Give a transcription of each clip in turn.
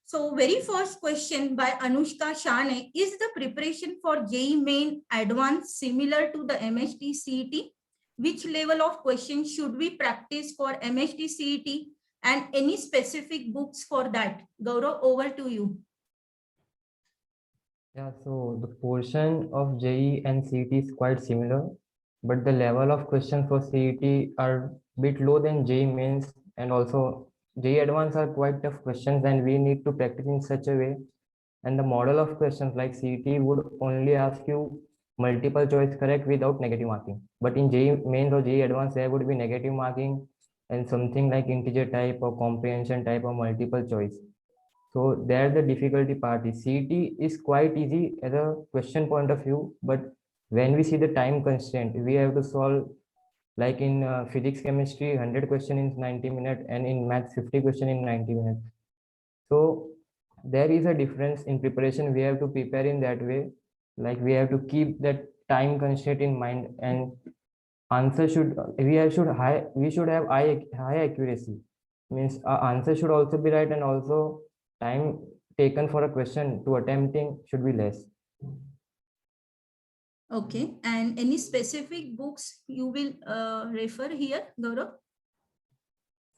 So very first question by Anushka Shane, is the preparation for JEE Main Advanced similar to the MHT CET? Which level of questions should we practice for MHT CET and any specific books for that? Gaurav, over to you. Yeah, so the portion of JEE and CET is quite similar, but the level of questions for CET are bit low than JEE Mains, and also JEE Advanced are quite tough questions and we need to practice in such a way. And the model of questions like CET would only ask you multiple choice correct without negative marking. But in JEE Mains or JEE Advanced, there would be negative marking and something like integer type or comprehension type or multiple choice. So there the difficulty part is CET is quite easy as a question point of view, but when we see the time constraint, we have to solve like in physics chemistry 100 question in 90 minutes and in math 50 question in 90 minutes. So there is a difference in preparation. We have to prepare in that way, like we have to keep that time constraint in mind, and answer should we should have high accuracy, means our answer should also be right, and also time taken for a question to attempting should be less. Okay, and any specific books you will refer here, Gaurav?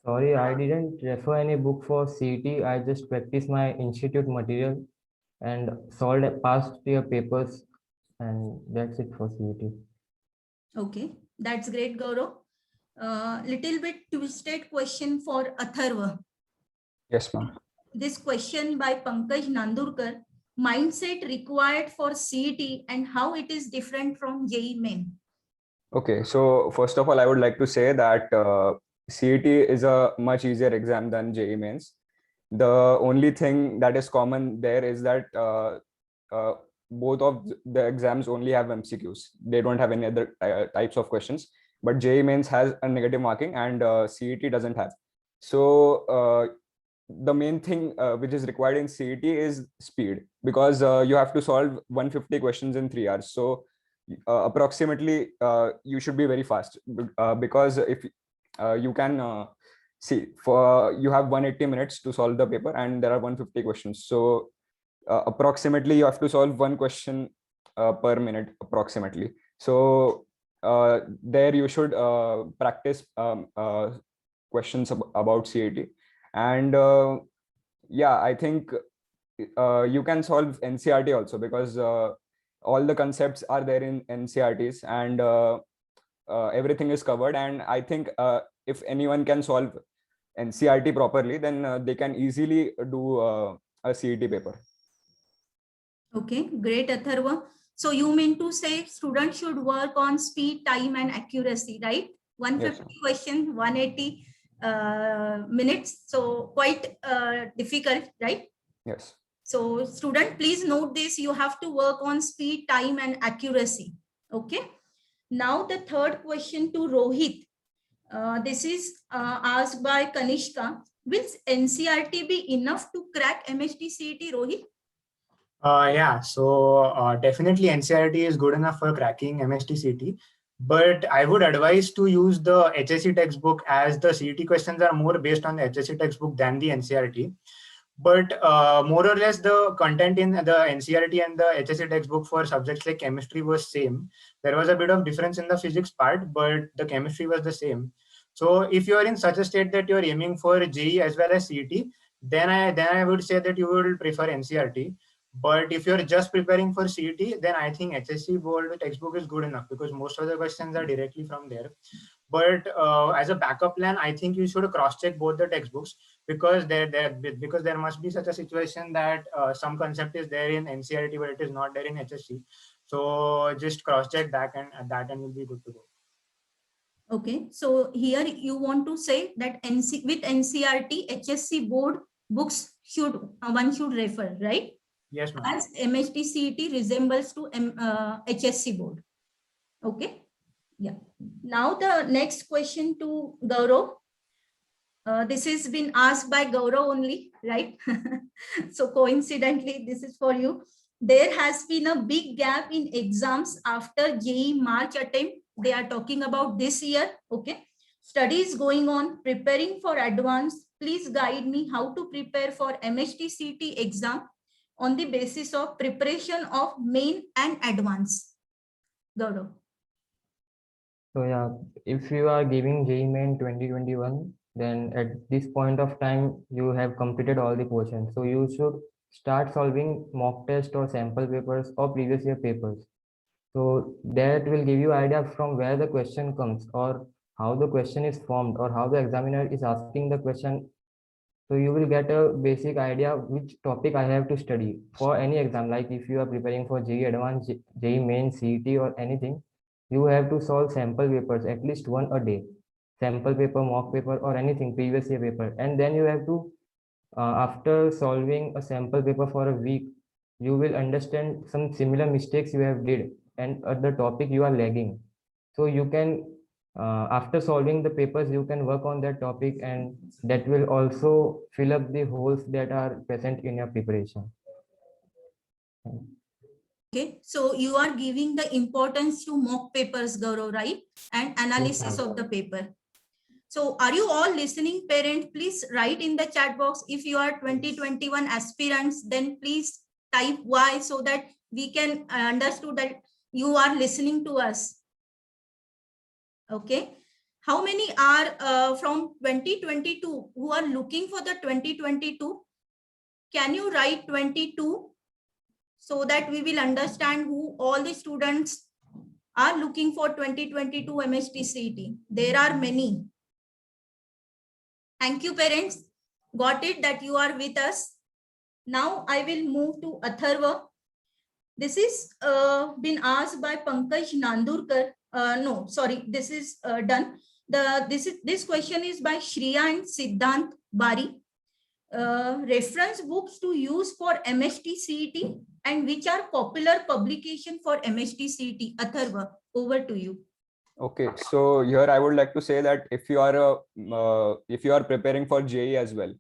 Sorry, I didn't refer any book for CET. I just practiced my institute material and solved past year papers, and that's it for CET. Okay, that's great, Gaurav. Little bit twisted question for Atharva. Yes, ma'am. This question by Pankaj Nandurkar, mindset required for CET and how it is different from JEE Main. Okay, so first of all, I would like to say that CET is a much easier exam than JEE Mains. The only thing that is common there is that both of the exams only have MCQs. They don't have any other types of questions, but JEE Mains has a negative marking and CET doesn't have. So the main thing which is required in CET is speed, because you have to solve 150 questions in 3 hours. So approximately you should be very fast, because if you can see, for you have 180 minutes to solve the paper and there are 150 questions. So approximately you have to solve one question per minute approximately. So there you should practice questions about CET. And yeah, I think you can solve NCERT also, because all the concepts are there in NCERTs, and everything is covered. And I think if anyone can solve NCERT properly, then they can easily do a CET paper. Okay, great, Atharva. So you mean to say students should work on speed, time, and accuracy, right? 150 Yes, questions, 180 minutes. So quite difficult, right? yes. So student, please note this, you have to work on speed, time, and accuracy. Okay. Now the third question to Rohit. This is asked by Kanishka. Will NCERT be enough to crack MHT CET, Rohit? Yeah, so definitely NCERT is good enough for cracking MHT CET, but I would advise to use the HSC textbook, as the CET questions are more based on the HSC textbook than the NCERT. But more or less the content in the NCERT and the HSC textbook for subjects like chemistry was same. There was a bit of difference in the physics part, but the chemistry was the same. So if you are in such a state that you're aiming for JEE as well as CET, then I would say that you will prefer NCERT. But if you're just preparing for CET, then I think HSC board textbook is good enough, because most of the questions are directly from there. But as a backup plan, I think you should cross-check both the textbooks, because there must be such a situation that some concept is there in NCERT but it is not there in HSC. So just cross-check that and you'll be good to go. Okay, so here you want to say that with NCERT, HSC board books one should refer, right? Yes, ma'am. As MHT CET resembles to HSC board. Okay, yeah. Now the next question to Gaurav. This has been asked by Gaurav only, right? So coincidentally, this is for you. There has been a big gap in exams after JEE March attempt. They are talking about this year. Okay. studies going on, preparing for advanced. Please guide me how to prepare for MHTCT exam on the basis of preparation of main and advanced. Gaurav. So yeah, if you are giving JEE Main 2021, then at this point of time, you have completed all the portions. So you should start solving mock test or sample papers or previous year papers. So that will give you idea from where the question comes or how the question is formed or how the examiner is asking the question. So you will get a basic idea which topic I have to study for any exam. Like if you are preparing for JEE Advanced, JEE Main, CET or anything, you have to solve sample papers, at least one a day. Sample paper, mock paper or anything, previous year paper. And then you have to, after solving a sample paper for a week, you will understand some similar mistakes you have did and at the topic you are lagging. So you can, after solving the papers, you can work on that topic and that will also fill up the holes that are present in your preparation. Okay, so you are giving the importance to mock papers, Gaurav, right? And analysis ma'am. of the paper. So are you all listening, parents? Please write in the chat box. If you are 2021 aspirants, then please type Y so that we can understand that you are listening to us. Okay. How many are from 2022 who are looking for the 2022? Can you write 22? So that we will understand who all the students are looking for 2022 MHTCET. There are many. Thank you, parents. Got it that you are with us. Now I will move to Atharva. This is been asked by Pankaj Nandurkar. No, sorry, this is done. This question is by Shriya and Siddhant Bari. Reference books to use for MHTCET and which are popular publication for MHTCET. Atharva, over to you. Okay, so here I would like to say that if you are preparing for JEE as well,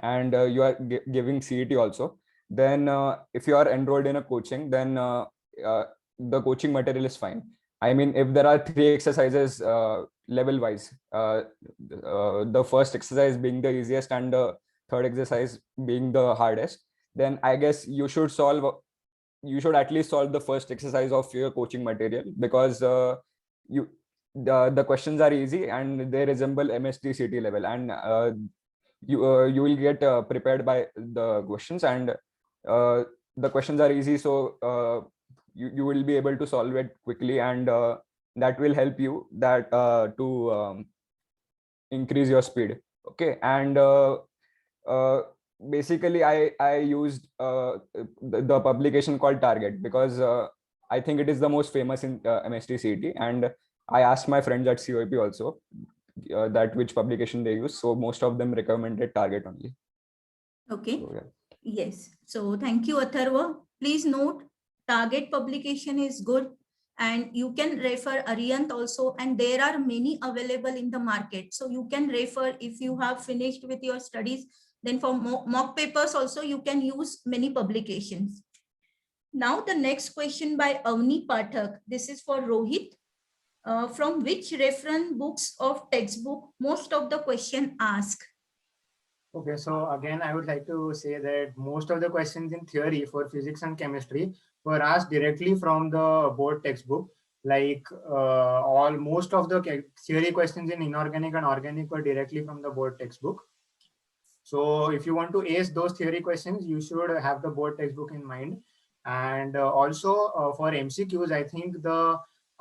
and you are giving CET also, then if you are enrolled in a coaching, then the coaching material is fine. I mean, if there are 3 exercises level wise, the first exercise being the easiest and the third exercise being the hardest, then I guess you should at least solve the first exercise of your coaching material, because the questions are easy and they resemble MHTCET level, and you will get prepared by the questions, and the questions are easy, so you will be able to solve it quickly, and that will help you that to increase your speed. Okay, and basically I used the publication called Target, because I think it is the most famous in MHTCET, and I asked my friends at COEP also that which publication they use, so most of them recommended Target only. Okay. So, yeah. Yes. So thank you, Atharva. Please note, Target publication is good and you can refer Arihant also, and there are many available in the market. So you can refer if you have finished with your studies. Then for mock papers also, you can use many publications. Now the next question by Avni Pathak. This is for Rohit. From which reference books of textbook most of the question ask? Okay, so again, I would like to say that most of the questions in theory for physics and chemistry were asked directly from the board textbook. Like most of the theory questions in inorganic and organic were directly from the board textbook. So if you want to ace those theory questions, you should have the board textbook in mind. And also for MCQs, I think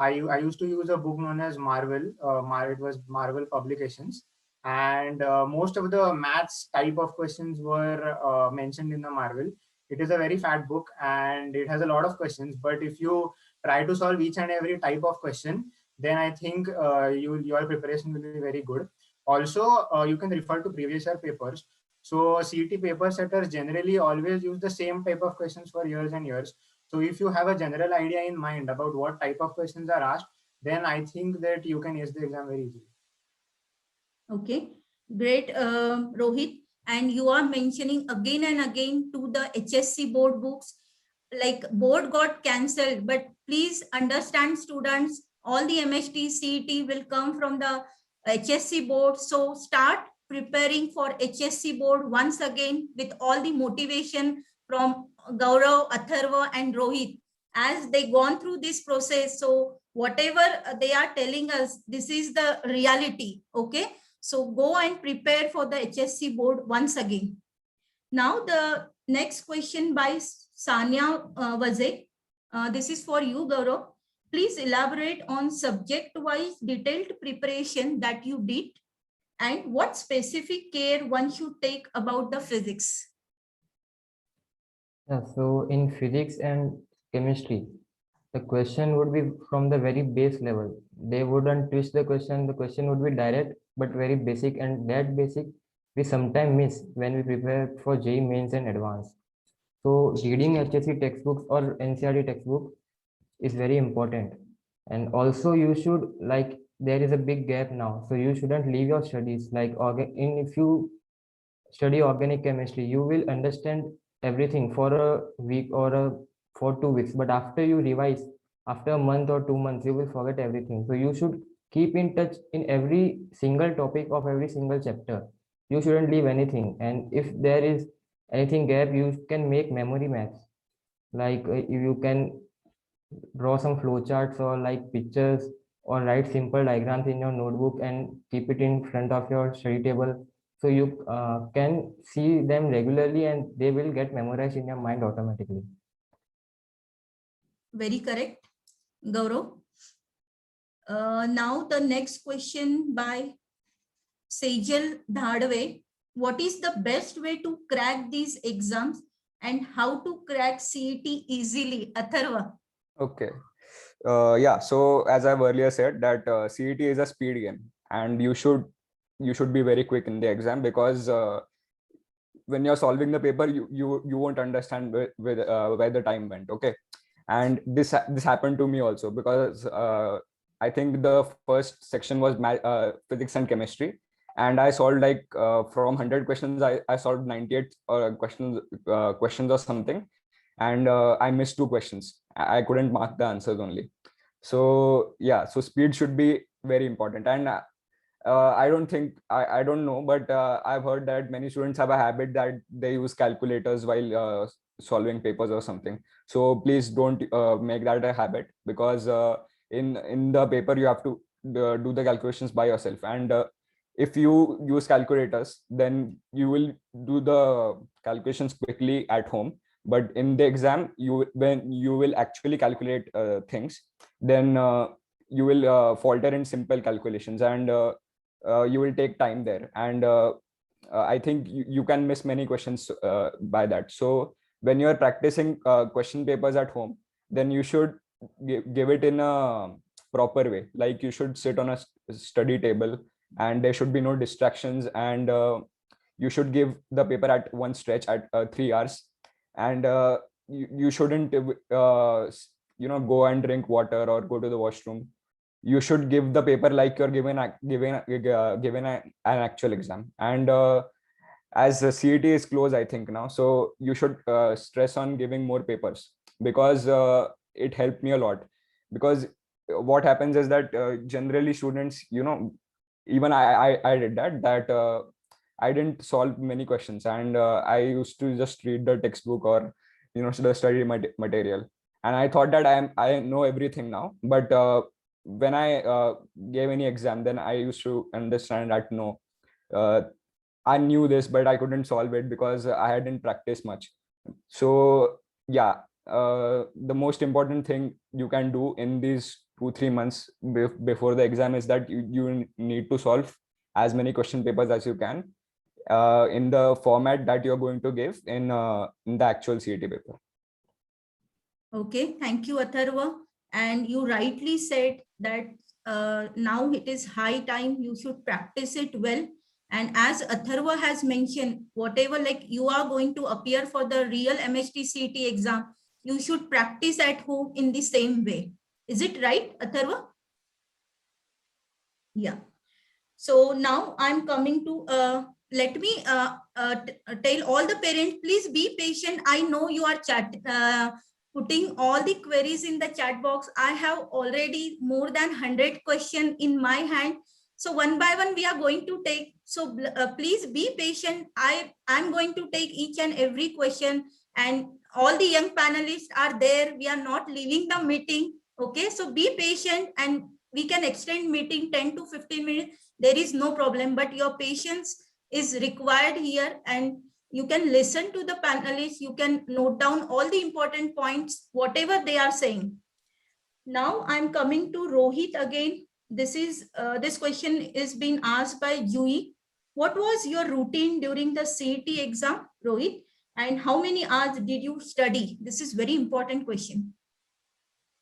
I used to use a book known as Marvel. It was Marvel Publications. And most of the maths type of questions were mentioned in the Marvel. It is a very fat book and it has a lot of questions, but if you try to solve each and every type of question, then I think your preparation will be very good. Also, you can refer to previous year papers. So CET paper setters generally always use the same type of questions for years and years. So if you have a general idea in mind about what type of questions are asked, then I think that you can ace the exam very easily. Okay, great, Rohit. And you are mentioning again and again to the HSC board books, like board got cancelled, but please understand students, all the MHTCET will come from the HSC board. So start preparing for HSC board once again with all the motivation from Gaurav, Atharva and Rohit as they gone through this process. So whatever they are telling us, this is the reality. Okay. So go and prepare for the HSC board once again. Now the next question by Sanya Vaze. This is for you, Gaurav. Please elaborate on subject-wise detailed preparation that you did and what specific care one should take about the physics. Yeah, so in physics and chemistry, the question would be from the very base level. They wouldn't twist the question. The question would be direct, but very basic. And that basic we sometimes miss when we prepare for JEE mains and advanced. So reading HSC textbooks or NCERT textbook is very important. And also you should, like, there is a big gap now. So you shouldn't leave your studies. Like if you study organic chemistry, you will understand everything for a week or for 2 weeks. But after you revise, after a month or 2 months, you will forget everything. So you should keep in touch in every single topic of every single chapter. You shouldn't leave anything. And if there is anything gap, you can make memory maps. Like you can draw some flowcharts or like pictures or write simple diagrams in your notebook and keep it in front of your study table, so you can see them regularly and they will get memorized in your mind automatically. Very correct, Gaurav. Now the next question by Sejal Dhadave. What is the best way to crack these exams and how to crack CET easily? Atharva. Okay. Yeah. So as I've earlier said that CET is a speed game, and you should be very quick in the exam, because when you're solving the paper, you won't understand where the time went. Okay. And this happened to me also, because I think the first section was physics and chemistry, and I solved like from 100 questions, I solved 98 questions or something, and I missed 2 questions. I couldn't mark the answers only. So yeah, so speed should be very important. And I don't think, I don't know, but I've heard that many students have a habit that they use calculators while solving papers or something. So please don't make that a habit, because in the paper you have to do the calculations by yourself. And if you use calculators, then you will do the calculations quickly at home. But in the exam, when you will actually calculate things, then you will falter in simple calculations, and you will take time there. And I think you can miss many questions by that. So when you're practicing question papers at home, then you should give it in a proper way. Like you should sit on a study table, and there should be no distractions, and you should give the paper at one stretch at 3 hours. And you shouldn't go and drink water or go to the washroom. You should give the paper like you're given an actual exam. And as the CET is close, I think now, so you should stress on giving more papers, because it helped me a lot. Because what happens is that generally students, even I did that I didn't solve many questions, and I used to just read the textbook or the study material, and I thought that I know everything now. But when I gave any exam, then I used to understand that no, I knew this, but I couldn't solve it because I hadn't practiced much. So yeah, the most important thing you can do in these 2-3 months before the exam is that you need to solve as many question papers as you can in the format that you're going to give in the actual CET paper. Okay, thank you, Atharva. And you rightly said that now it is high time you should practice it well. And as Atharva has mentioned, whatever like you are going to appear for the real MHT CET exam, you should practice at home in the same way. Is it right, Atharva? Yeah. So now I'm coming to, let me tell all the parents, please be patient. I know you are putting all the queries in the chat box. I have already more than 100 questions in my hand. So one by one we are going to take. So please be patient. I'm going to take each and every question, and all the young panelists are there. We are not leaving the meeting. Okay, so be patient, and we can extend meeting 10 to 15 minutes. There is no problem, but your patience is required here, and you can listen to the panelists. You can note down all the important points, whatever they are saying. Now I'm coming to Rohit again. This question is being asked by Yui. What was your routine during the CET exam, Rohit? And how many hours did you study? This is very important question.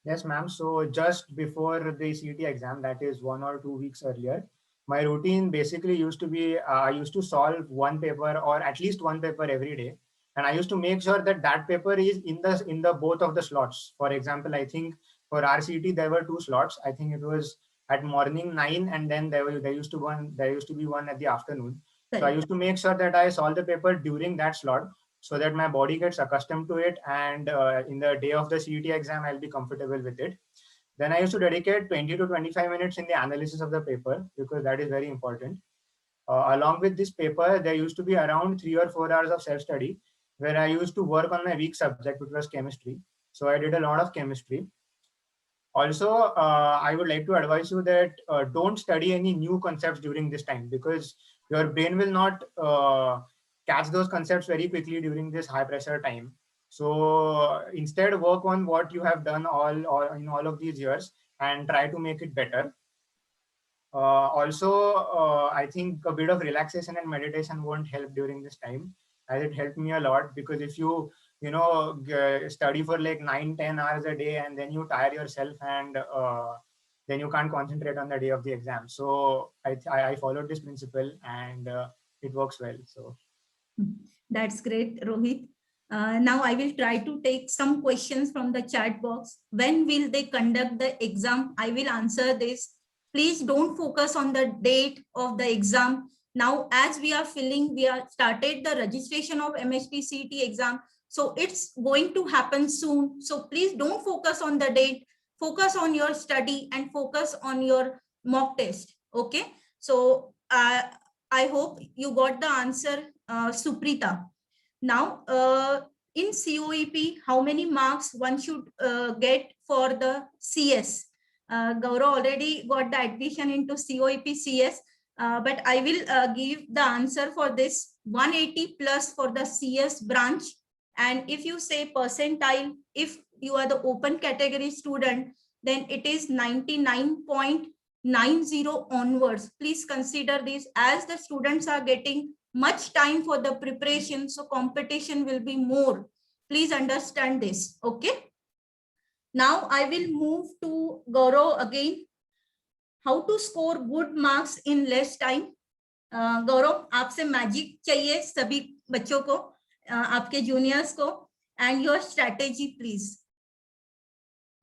Yes, ma'am. So just before the CET exam, that is 1 or 2 weeks earlier, my routine basically used to be, I used to solve one paper or at least one paper every day. And I used to make sure that that paper is in the both of the slots. For example, I think for RCT, there were 2 slots. I think it was at morning 9, and then there used to be one at the afternoon. So I used to make sure that I solve the paper during that slot, so that my body gets accustomed to it, and in the day of the CET exam, I'll be comfortable with it. Then I used to dedicate 20 to 25 minutes in the analysis of the paper, because that is very important. Along with this paper, there used to be around 3 or 4 hours of self-study, where I used to work on my weak subject, which was chemistry. So I did a lot of chemistry. Also, I would like to advise you that don't study any new concepts during this time, because your brain will not catch those concepts very quickly during this high pressure time. So instead, work on what you have done in all of these years and try to make it better. I think a bit of relaxation and meditation won't help during this time, as it helped me a lot. Because if you study for like 9-10 hours a day, and then you tire yourself, and then you can't concentrate on the day of the exam. So I followed this principle, and it works well. So that's great, Rohit. Now I will try to take some questions from the chat box. When will they conduct the exam? I will answer this. Please don't focus on the date of the exam. Now, as we are started the registration of MHT CET exam. So it's going to happen soon. So please don't focus on the date. Focus on your study and focus on your mock test. Okay. So I hope you got the answer, Suprita. Now, in COEP, how many marks one should get for the CS? Gaurav already got the admission into COEP CS, but I will give the answer for this. 180 plus for the CS branch. And if you say percentile, if you are the open category student, then it is 99.90 onwards. Please consider this, as the students are getting much time for the preparation, so competition will be more. Please understand this. Okay. Now I will move to Gaurav again. How to score good marks in less time? Gaurav, आपसे magic चाहिए सभी बच्चों को, आपके juniors को, and your strategy, please.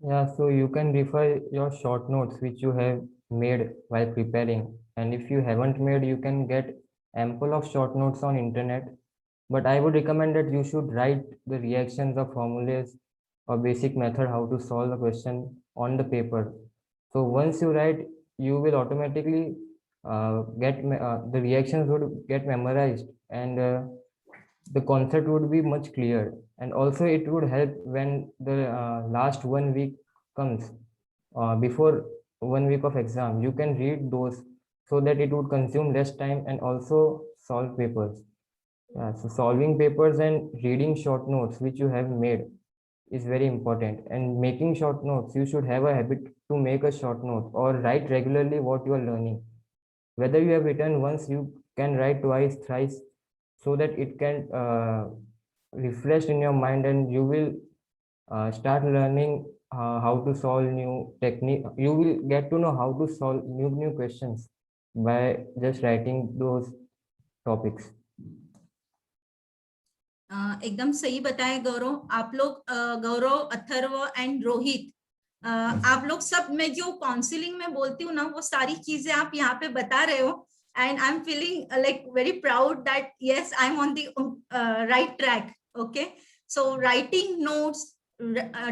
Yeah, so you can refer your short notes which you have made while preparing, and if you haven't made, you can get ample of short notes on internet. But I would recommend that you should write the reactions of formulas or basic method how to solve the question on the paper. So once you write, you will automatically the reactions would get memorized, and the concept would be much clearer. And also it would help when the last 1 week comes, before 1 week of exam, you can read those, so that it would consume less time and also solve papers. So solving papers and reading short notes which you have made is very important. And making short notes, you should have a habit to make a short note or write regularly what you are learning. Whether you have written once, you can write twice, thrice, so that it can refresh in your mind, and you will start learning how to solve new technique. You will get to know how to solve new questions by just writing those topics. एकदम सही बताया गौरव. आप लोग गौरव, Atharva and Rohit, आप लोग सब में जो काउंसलिंग में बोलती हूँ ना, वो सारी चीजें आप यहाँ पे बता रहे हो, and I'm feeling like very proud that yes, I'm on the right track. Okay, so writing notes,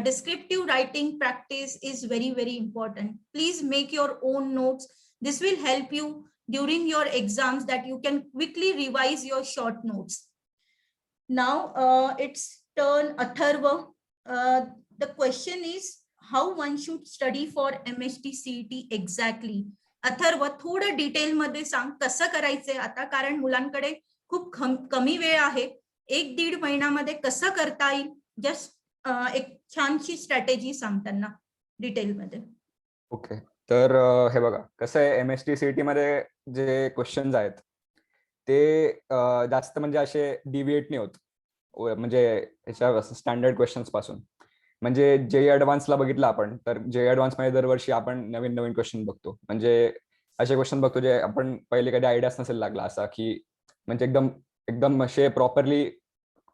descriptive writing practice is very, very important. Please make your own notes. This will help you during your exams that you can quickly revise your short notes. Now it's turn Atharva. The question is how one should study for MST CET exactly. Atharva थोडं detail मध्ये सांग कसं करायचंय आता, कारण मुलांकडे खूप कमी वेळ आहे. 1-1.5 महिन्यामध्ये कसं करता येईल, जस्ट एक छानशी स्ट्रॅटेजी सांग त्यांना डिटेल मध्ये. ओके, तर हे बघा कसं आहे, MST CET मध्ये जे क्वेश्चन्स आहेत ते जास्त म्हणजे असे डिव्हिएट नाही होत, म्हणजे ह्याच्या स्टँडर्ड क्वेश्चन्स पासून. म्हणजे JEE ऍडव्हान्सला बघितलं आपण, तर JEE ऍडव्हान्स मध्ये दरवर्षी आपण नवीन नवीन क्वेश्चन बघतो. म्हणजे असे क्वेश्चन बघतो जे आपण पहिले कधी आयडियाच नसेल लागला, असा की म्हणजे एकदम एकदम असे प्रॉपरली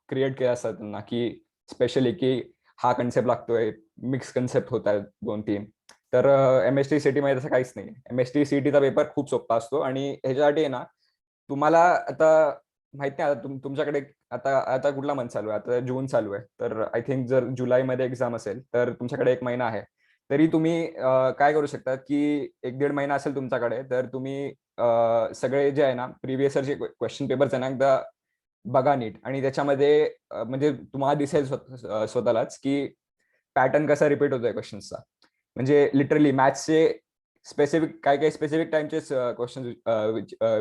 क्रिएट केले असतात त्यांना, की स्पेशली की हा कन्सेप्ट लागतोय, मिक्स कन्सेप्ट होत आहेत 2-3. तर MST CET मध्ये तसं काहीच नाही. MST CET चा पेपर खूप सोपा असतो आणि ह्याच्यासाठी आहे ना, तुम्हाला आता माहित नाही, आता तुमच्याकडे आता कुठला मंथ चालू आहे, आता जून चालू आहे, तर आय थिंक जर जुलैमध्ये एक्झाम असेल तर तुमच्याकडे 1 महिना आहे. तरी तुम्ही काय करू शकता की 1-1.5 महिना असेल तुमच्याकडे, तर तुम्ही सगळे जे आहे ना प्रिव्हियस इयरचे क्वेश्चन पेपर्स आहे ना एकदा बघा नीट, आणि त्याच्यामध्ये म्हणजे तुम्हाला दिसेल स्वतःलाच की पॅटर्न कसा रिपीट होतोय क्वेश्चन्सचा. म्हणजे लिटरली मॅथ्सचे स्पेसिफिक काही स्पेसिफिक टाइमचे क्वेश्चन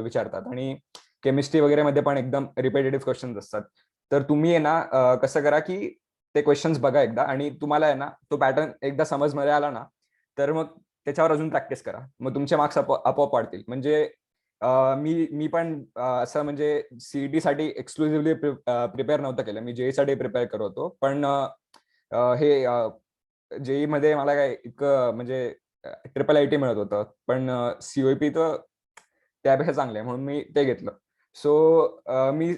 विचारतात, आणि केमिस्ट्री वगैरे मध्ये पण एकदम रिपीटेटिव्ह क्वेश्चन्स असतात. तर तुम्ही आहे ना कसं करा की ते क्वेश्चन्स बघा एकदा, आणि तुम्हाला आहे ना तो पॅटर्न एकदा समजमध्ये आला ना, तर मग त्याच्यावर अजून प्रॅक्टिस करा, मग तुमचे मार्क्स आपोआप वाढतील. म्हणजे मी पण असं म्हणजे CET साठी एक्सक्लुझिव्हली प्रिपेअर नव्हतं केलं, मी JEE साठी प्रिपेअर करत होतो. पण हे JEE मध्ये मला काय इतकं म्हणजे IIIT मिळत होतं, पण COEP तर त्यापेक्षा चांगलं आहे म्हणून मी ते घेतलं. सो मी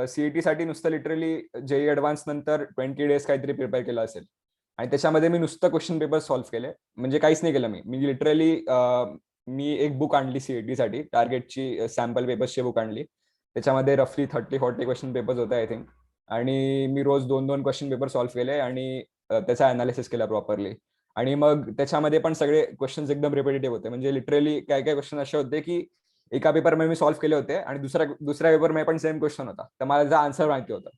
CET साठी नुसतं लिटरली JEE ऍडव्हान्स नंतर 20 डेज काहीतरी प्रिपेअर केलं असेल, आणि त्याच्यामध्ये मी नुसतं क्वेश्चन पेपर सॉल्व्ह केले, म्हणजे काहीच नाही केलं मी लिटरली मी एक बुक आणली CET साठी, टार्गेटची सॅम्पल पेपर्सची बुक आणली. त्याच्यामध्ये रफली 30-40 क्वेश्चन पेपर्स होते आय थिंक, आणि मी रोज 2-2 क्वेश्चन पेपर सॉल्व्ह केले आणि त्याचा अनालिसिस केला प्रॉपरली. आणि मग त्याच्यामध्ये पण सगळे क्वेश्चन्स एकदम रिपीटेटिव्ह होते. म्हणजे लिटरली काय क्वेश्चन असे होते की एका पेपरमध्ये मी सॉल्व्ह केले होते आणि दुसऱ्या पेपरमध्ये पण सेम क्वेश्चन होता, तर मला त्याचा आन्सर माहिती होता.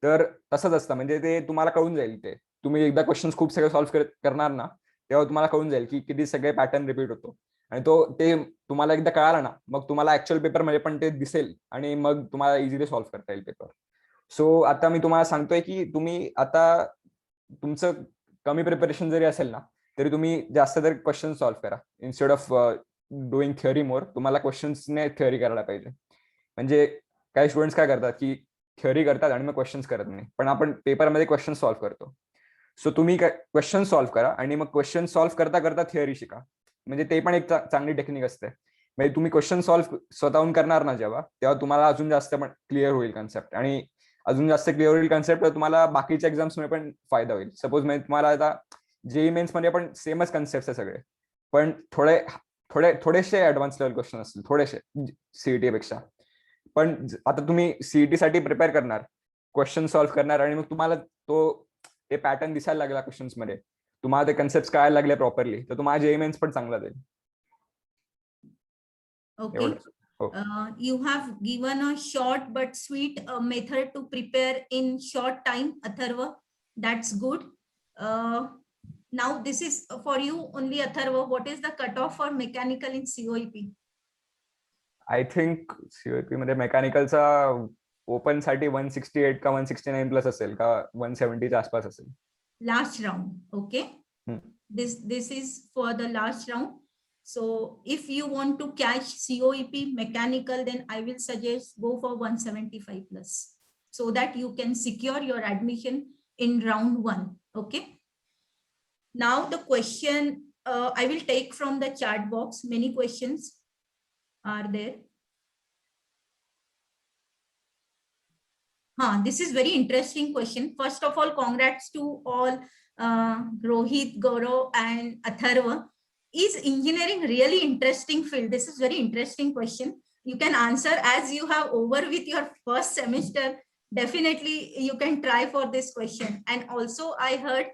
तर तसंच असतं, म्हणजे ते तुम्हाला कळून जाईल. ते तुम्ही एकदा क्वेश्चन्स खूप सगळे सॉल्व्ह करणार ना, तेव्हा तुम्हाला कळून जाईल की किती सगळे पॅटर्न रिपीट होतो, आणि ते तुम्हाला एकदा कळालं ना, मग तुम्हाला ऍक्च्युअल पेपरमध्ये पण ते दिसेल, आणि मग तुम्हाला इझिली सॉल्व्ह करता येईल पेपर. सो आता मी तुम्हाला सांगतोय की तुम्ही आता तुमचं कमी प्रिपरेशन जरी असेल ना, तरी तुम्ही जास्त तरी क्वेश्चन सॉल्व्ह करा इन्स्टेड ऑफ डुईंग थिअरी मोर. तुम्हाला क्वेश्चन्सने थिअरी करायला पाहिजे. म्हणजे काही स्टुडंट्स काय करतात की थिअरी करतात आणि मग क्वेश्चन्स करत नाही, पण आपण पेपरमध्ये क्वेश्चन सॉल्व्ह करतो. सो तुम्ही क्वेश्चन सॉल्व्ह करा आणि मग क्वेश्चन सॉल्व्ह करता करता थिअरी शिका. म्हणजे ते पण एक चांगली टेक्निक असते. म्हणजे तुम्ही क्वेश्चन सॉल्व्ह स्वतःहून करणार ना जेव्हा, तेव्हा तुम्हाला अजून जास्त पण क्लिअर होईल कन्सेप्ट, आणि अजून जास्त क्लिअर होईल कन्सेप्ट, तर तुम्हाला बाकीच्या एक्झाम्स मध्ये पण फायदा होईल. सपोज म्हणजे तुम्हाला आता JEE मेन्स मध्ये पण सेमच कन्सेप्ट आहे सगळे, पण थोडेसे ऍडव्हान्स लेवल क्वेश्चन असतील, थोडेसे CET पेक्षा. पण आता तुम्ही CET साठी प्रिपेअर करणार, क्वेश्चन सॉल्व्ह करणार, आणि मग तुम्हाला ते पॅटर्न दिसायला लागला क्वेश्चन्स मध्ये, तुम्हाला ते कन्सेप्ट कळायला लागले प्रॉपरली, तर तुम्हाला JEE मेन्स पण चांगला जाईल. Okay. You have given a short but sweet method to prepare in short time, Atharva. That's good. Now this is for you only, Atharva. What is the cutoff for mechanical in COEP? I think COEP मध्ये मेकॅनिकलचा open साठी 168 का 169 plus असेल, का 170च्या आसपास असेल. Last round. Okay. This is for the last round. So if you want to catch COEP mechanical, then I will suggest go for 175 plus, so that you can secure your admission in round 1. Okay. Now the question I will take from the chat box. Many questions are there. This is very interesting question. First of all, congrats to all Rohit, Gaurav and Atharva. Is engineering really interesting field? This is very interesting question. You can answer as you have over with your first semester. Definitely you can try for this question. And also I heard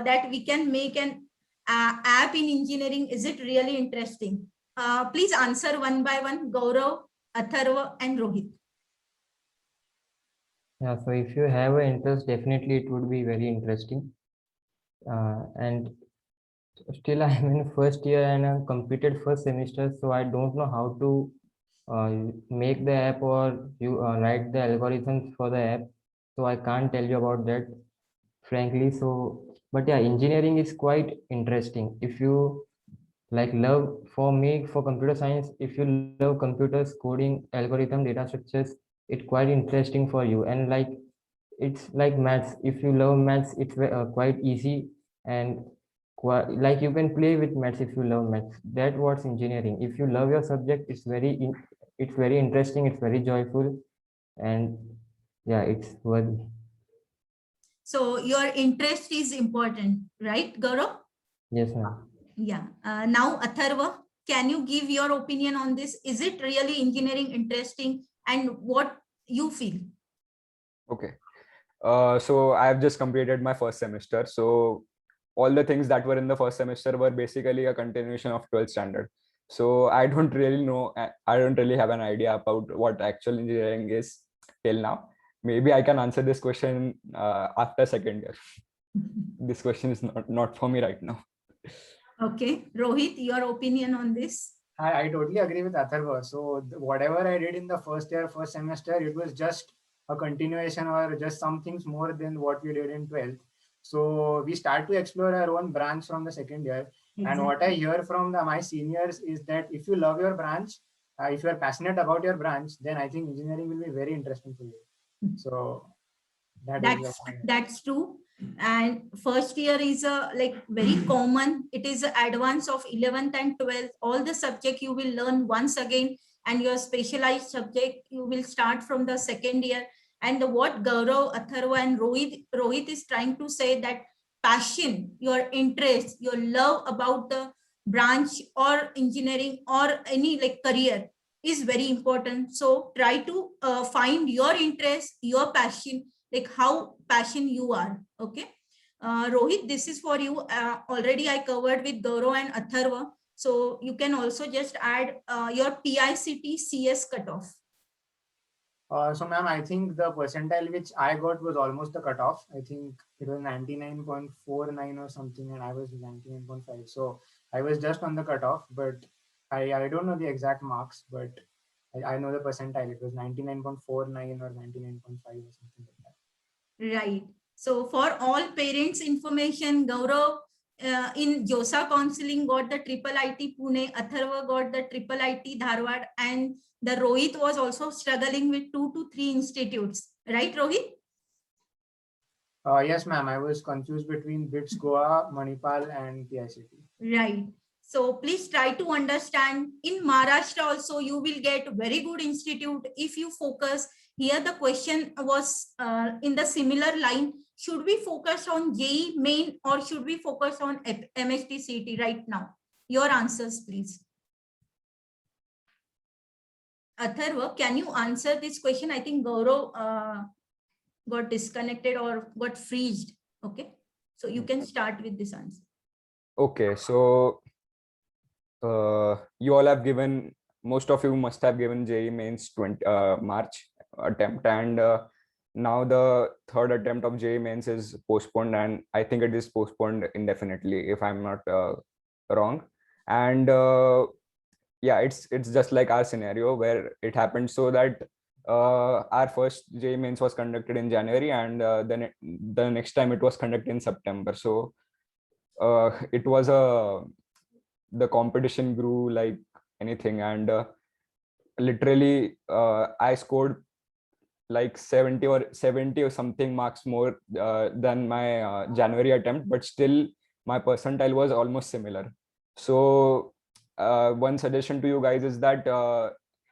that we can make an app in engineering, is it really interesting? Please answer one by one, Gaurav, Atharva, and Rohit. Yeah, so if you have an interest, definitely it would be very interesting. And still I am in first year and I completed first semester, so I don't know how to make the app or you write the algorithms for the app. So I can't tell you about that, frankly. So, but yeah, engineering is quite interesting. If you like love, for me, for computer science, if you love computers, coding, algorithm, data structures, it's quite interesting for you. And like it's like maths. If you love maths, it's quite easy and like you can play with maths if you love maths. That what's engineering. If you love your subject, it's very interesting. It's very joyful, and yeah, it's worthy. So your interest is important, right, Gaurav? Yes, ma'am. Yeah. Now, Atharva, can you give your opinion on this? Is it really engineering interesting, and what you feel? Okay. So I've just completed my first semester. So all the things that were in the first semester were basically a continuation of 12th standard. So I don't really know. I don't really have an idea about what actual engineering is till now. Maybe I can answer this question after second year. This question is not for me right now. Okay, Rohit, your opinion on this? I totally agree with Atharva. So whatever I did in the first year, first semester, it was just a continuation or just some things more than what we did in 12th. So we start to explore our own branch from the second year. And what I hear from my seniors is that if you love your branch, if you are passionate about your branch, then I think engineering will be very interesting for you. So that's true. And first year is a like very common. It is an advance of 11th and 12th. All the subject you will learn once again, and your specialized subject you will start from the second year. And what Gaurav, Atharva, and Rohit is trying to say, that passion, your interest, your love about the branch or engineering or any like career is very important. So try to find your interest, your passion, like how passion you are. Okay. Rohit, this is for you. Already I covered with Gaurav and Atharva. So you can also just add your PICT CS cutoff. So ma'am, I think the percentile which I got was almost the cutoff. I think it was 99.49 or something, and I was 99.5. So I was just on the cutoff, but I don't know the exact marks, but I know the percentile. It was 99.49 or 99.5 or something like that. Right. So for all parents information, Gaurav in JOSA counseling got the triple IT Pune, Atharva got the triple IT Dharwad, and the Rohit was also struggling with 2 to 3 institutes. Right, Rohit? Yes, ma'am. I was confused between BITS Goa, Manipal, and PICT. Right. So please try to understand. In Maharashtra also, you will get very good institute if you focus. Here the question was in the similar line. Should we focus on JEE main or should we focus on MST CET right now? Your answers, please. Atharva, can you answer this question? I think Gaurav got disconnected or got freezed. Okay. So you can start with this answer. Okay, so you all have given, most of you must have given JEE mains 20 March attempt, and now the third attempt of JEE mains is postponed, and I think it is postponed indefinitely if I'm not wrong. And yeah, it's just like our scenario where it happened so that our first JEE mains was conducted in January, and then the next time it was conducted in September. So it was the competition grew like anything, and literally I scored like 70 or something marks more than my January attempt, but still my percentile was almost similar. So one suggestion to you guys is that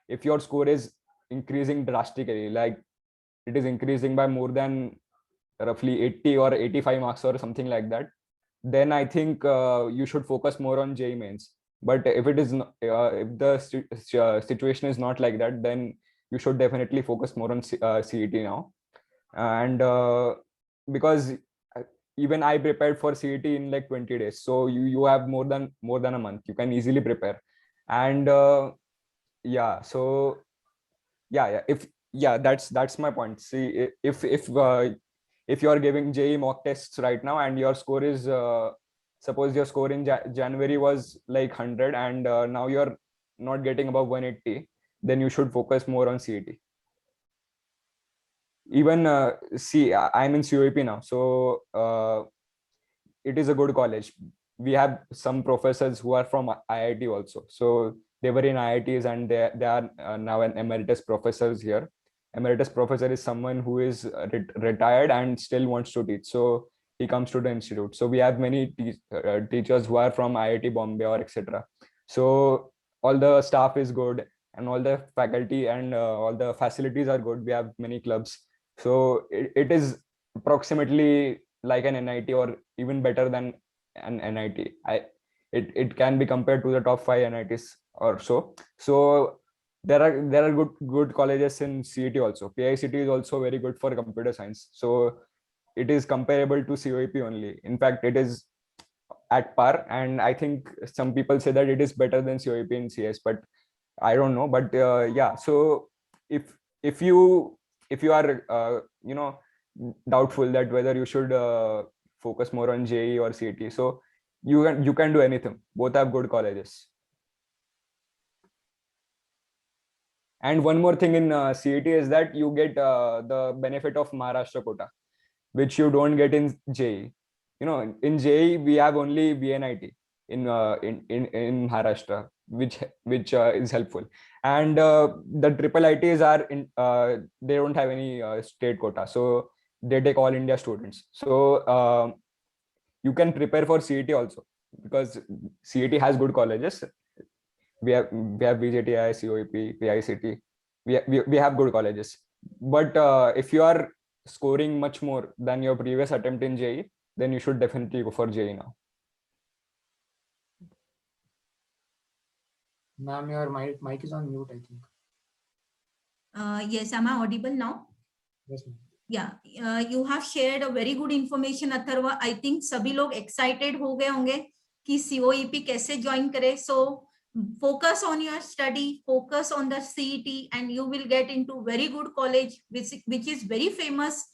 if your score is increasing drastically, like it is increasing by more than roughly 80 or 85 marks or something like that, then I think you should focus more on JEE mains. But if it is not, if the situation is not like that, then you should definitely focus more on CET now. And because even I prepared for CET in like 20 days. So you have more than a month. You can easily prepare. And yeah, so yeah, that's my point. See, if you are giving JEE mock tests right now and your score is suppose your score in January was like 100 and now you're not getting above 180, then you should focus more on CET. Even see, I'm in COEP now, so it is a good college. We have some professors who are from IIT also, so they were in IITs and they are now an emeritus professors here. Emeritus professor is someone who is retired and still wants to teach, so he comes to the institute. So we have many teachers who are from IIT Bombay or etc. So all the staff is good and all the faculty and all the facilities are good. We have many clubs, so it is approximately like an NIT or even better than an NIT. It can be compared to the top 5 NITs or so. So there are good colleges in CET also. PICT is also very good for computer science. So it is comparable to COEP only. In fact, it is at par, and I think some people say that it is better than COEP in CS, but I don't know. But yeah, so if you are doubtful that whether you should focus more on JEE or CET, so you can do anything. Both have good colleges. And one more thing in CET is that you get the benefit of Maharashtra quota, which you don't get in JEE. In JEE we have only VNIT in Maharashtra, which is helpful. And the triple ITs are they don't have any state quota, so they take all India students. So you can prepare for CET also, because CET has good colleges. We have BJTI, COEP, PICT. We have good colleges. But if you are scoring much more than your previous attempt in JEE, then you should definitely go for JEE now. Ma'am, your mic is on mute, I think. Yes, am I audible now? Yes, ma'am. Yeah, you have shared a very good information, Atharva. I think सभी लोग excited हो गए होंगे कि COEP कैसे join करे. So focus on your study, focus on the CET, and you will get into very good college, which is very famous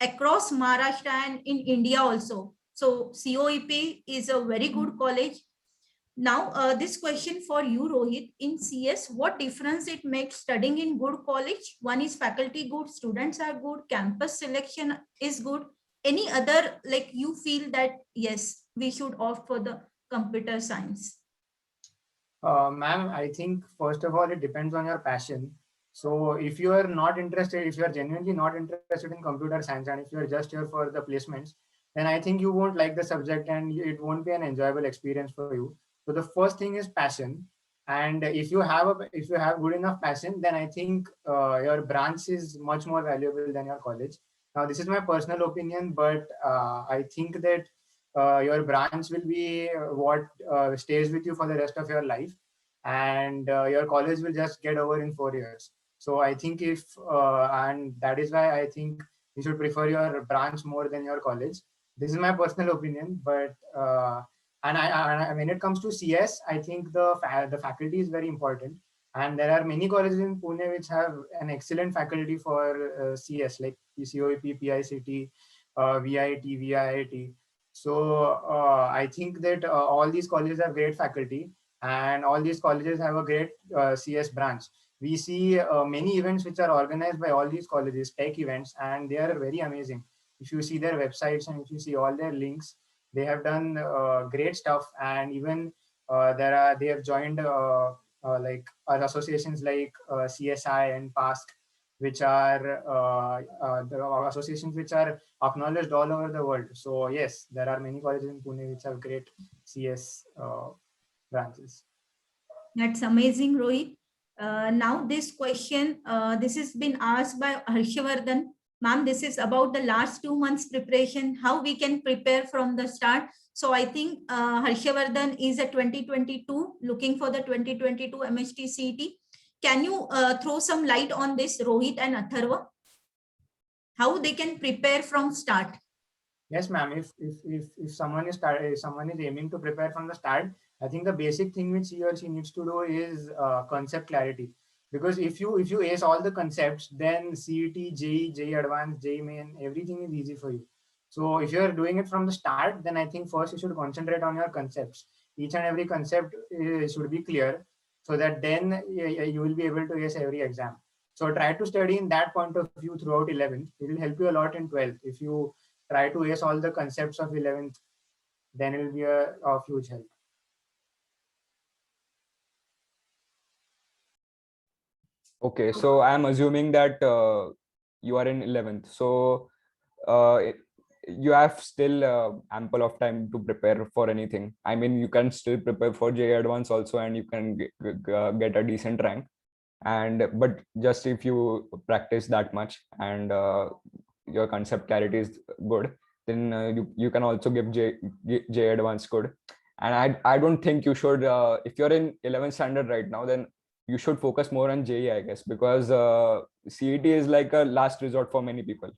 across Maharashtra and in India also. So COEP is a very good college. Now, this question for you, Rohit. In CS, what difference it makes studying in good college? One is faculty good, students are good, campus selection is good. Any other, like you feel that, yes, we should opt for the computer science? Ma'am, I think first of all, it depends on your passion. So if you are not interested, if you are genuinely not interested in computer science, and if you are just here for the placements, then I think you won't like the subject and it won't be an enjoyable experience for you. So the first thing is passion. And if you have good enough passion, then I think your branch is much more valuable than your college. Now, this is my personal opinion, but I think that your branch will be what stays with you for the rest of your life, and your college will just get over in 4 years. So I think and that is why I think you should prefer your branch more than your college. This is my personal opinion, but and when it comes to CS, I think the faculty is very important, and there are many colleges in Pune which have an excellent faculty for CS, like COEP, PICT, VIT, VIIT. So I think that all these colleges have great faculty, and all these colleges have a great CS branch. We see many events which are organized by all these colleges, tech events, and they are very amazing. If you see their websites and if you see all their links, they have done great stuff. And even they have joined like associations like CSI and PASC, which are the associations which are acknowledged all over the world. So yes, there are many colleges in Pune which have great CS branches. That's amazing, Rohit. Now this question, this has been asked by Harshavardhan. Ma'am, this is about the last 2 months preparation, how we can prepare from the start. So I think Harshavardhan is a 2022, looking for the 2022 MST CET. Can you throw some light on this, Rohit and Atharva? How they can prepare from start? Yes, ma'am. If someone if someone is aiming to prepare from the start, I think the basic thing which he or she needs to do is concept clarity. Because if you ace all the concepts, then CET, JEE Advanced, JEE Main, everything is easy for you. So if you are doing it from the start, then I think first you should concentrate on your concepts. Each and every concept should be clear, so that then you will be able to ace every exam. So try to study in that point of view throughout 11th. It will help you a lot in 12th. If you try to ace all the concepts of 11th, then it will be of huge help. Okay, so I'm assuming that you are in 11th. So you have still ample of time to prepare for anything. I mean, you can still prepare for JEE Advance also, and you can get a decent rank. And but just if you practice that much and your concept clarity is good, then you can also give JEE Advance good. And I don't think you should, if you're in 11th standard right now, then you should focus more on JEE, I guess, because CET is like a last resort for many people.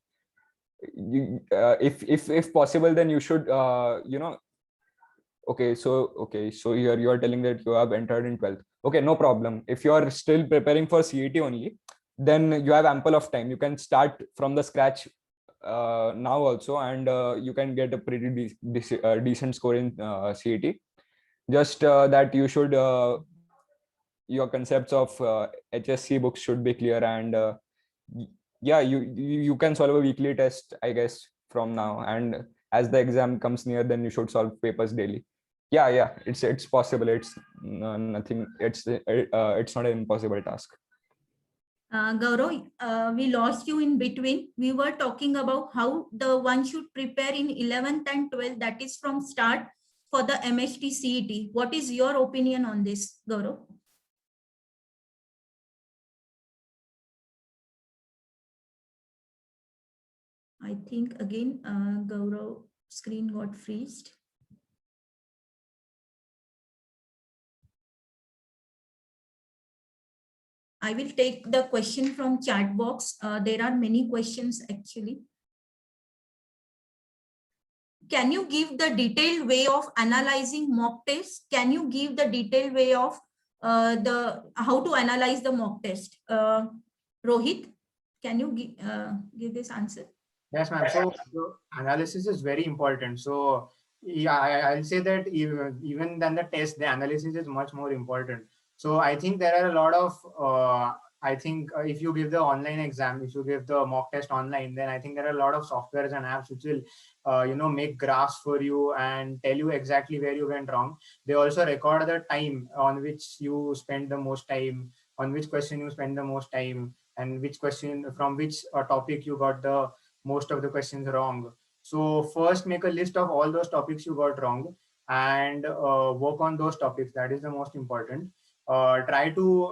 If possible, then you should okay, so you're telling that you have entered in 12th. Okay, no problem. If you are still preparing for CET only, then you have ample of time. You can start from the scratch now also, and you can get a pretty decent score in CET. Just that you should your concepts of HSC books should be clear, and yeah, you can solve a weekly test, I guess, from now. And as the exam comes near, then you should solve papers daily. Yeah, it's possible. It's nothing. It's not an impossible task. Gaurav, we lost you in between. We were talking about how the one should prepare in 11th and 12th, that is from start for the MHT CET. What is your opinion on this, Gaurav? I think again, Gaurav screen got freezed. I will take the question from chat box. There are many questions actually. Can you give the detailed way of analyzing mock test? Can you give the detailed way of how to analyze the mock test? Rohit, can you give this answer? Yes, ma'am. So analysis is very important. So yeah, I'll say that even than the test, the analysis is much more important. So I think there are a lot of I think if you give the online exam, if you give the mock test online, then I think there are a lot of softwares and apps which will make graphs for you and tell you exactly where you went wrong. They also record the time on which you spend the most time, on which question you spend the most time, and which question from which topic you got the most of the questions wrong. So first make a list of all those topics you got wrong and work on those topics. That is the most important. Try to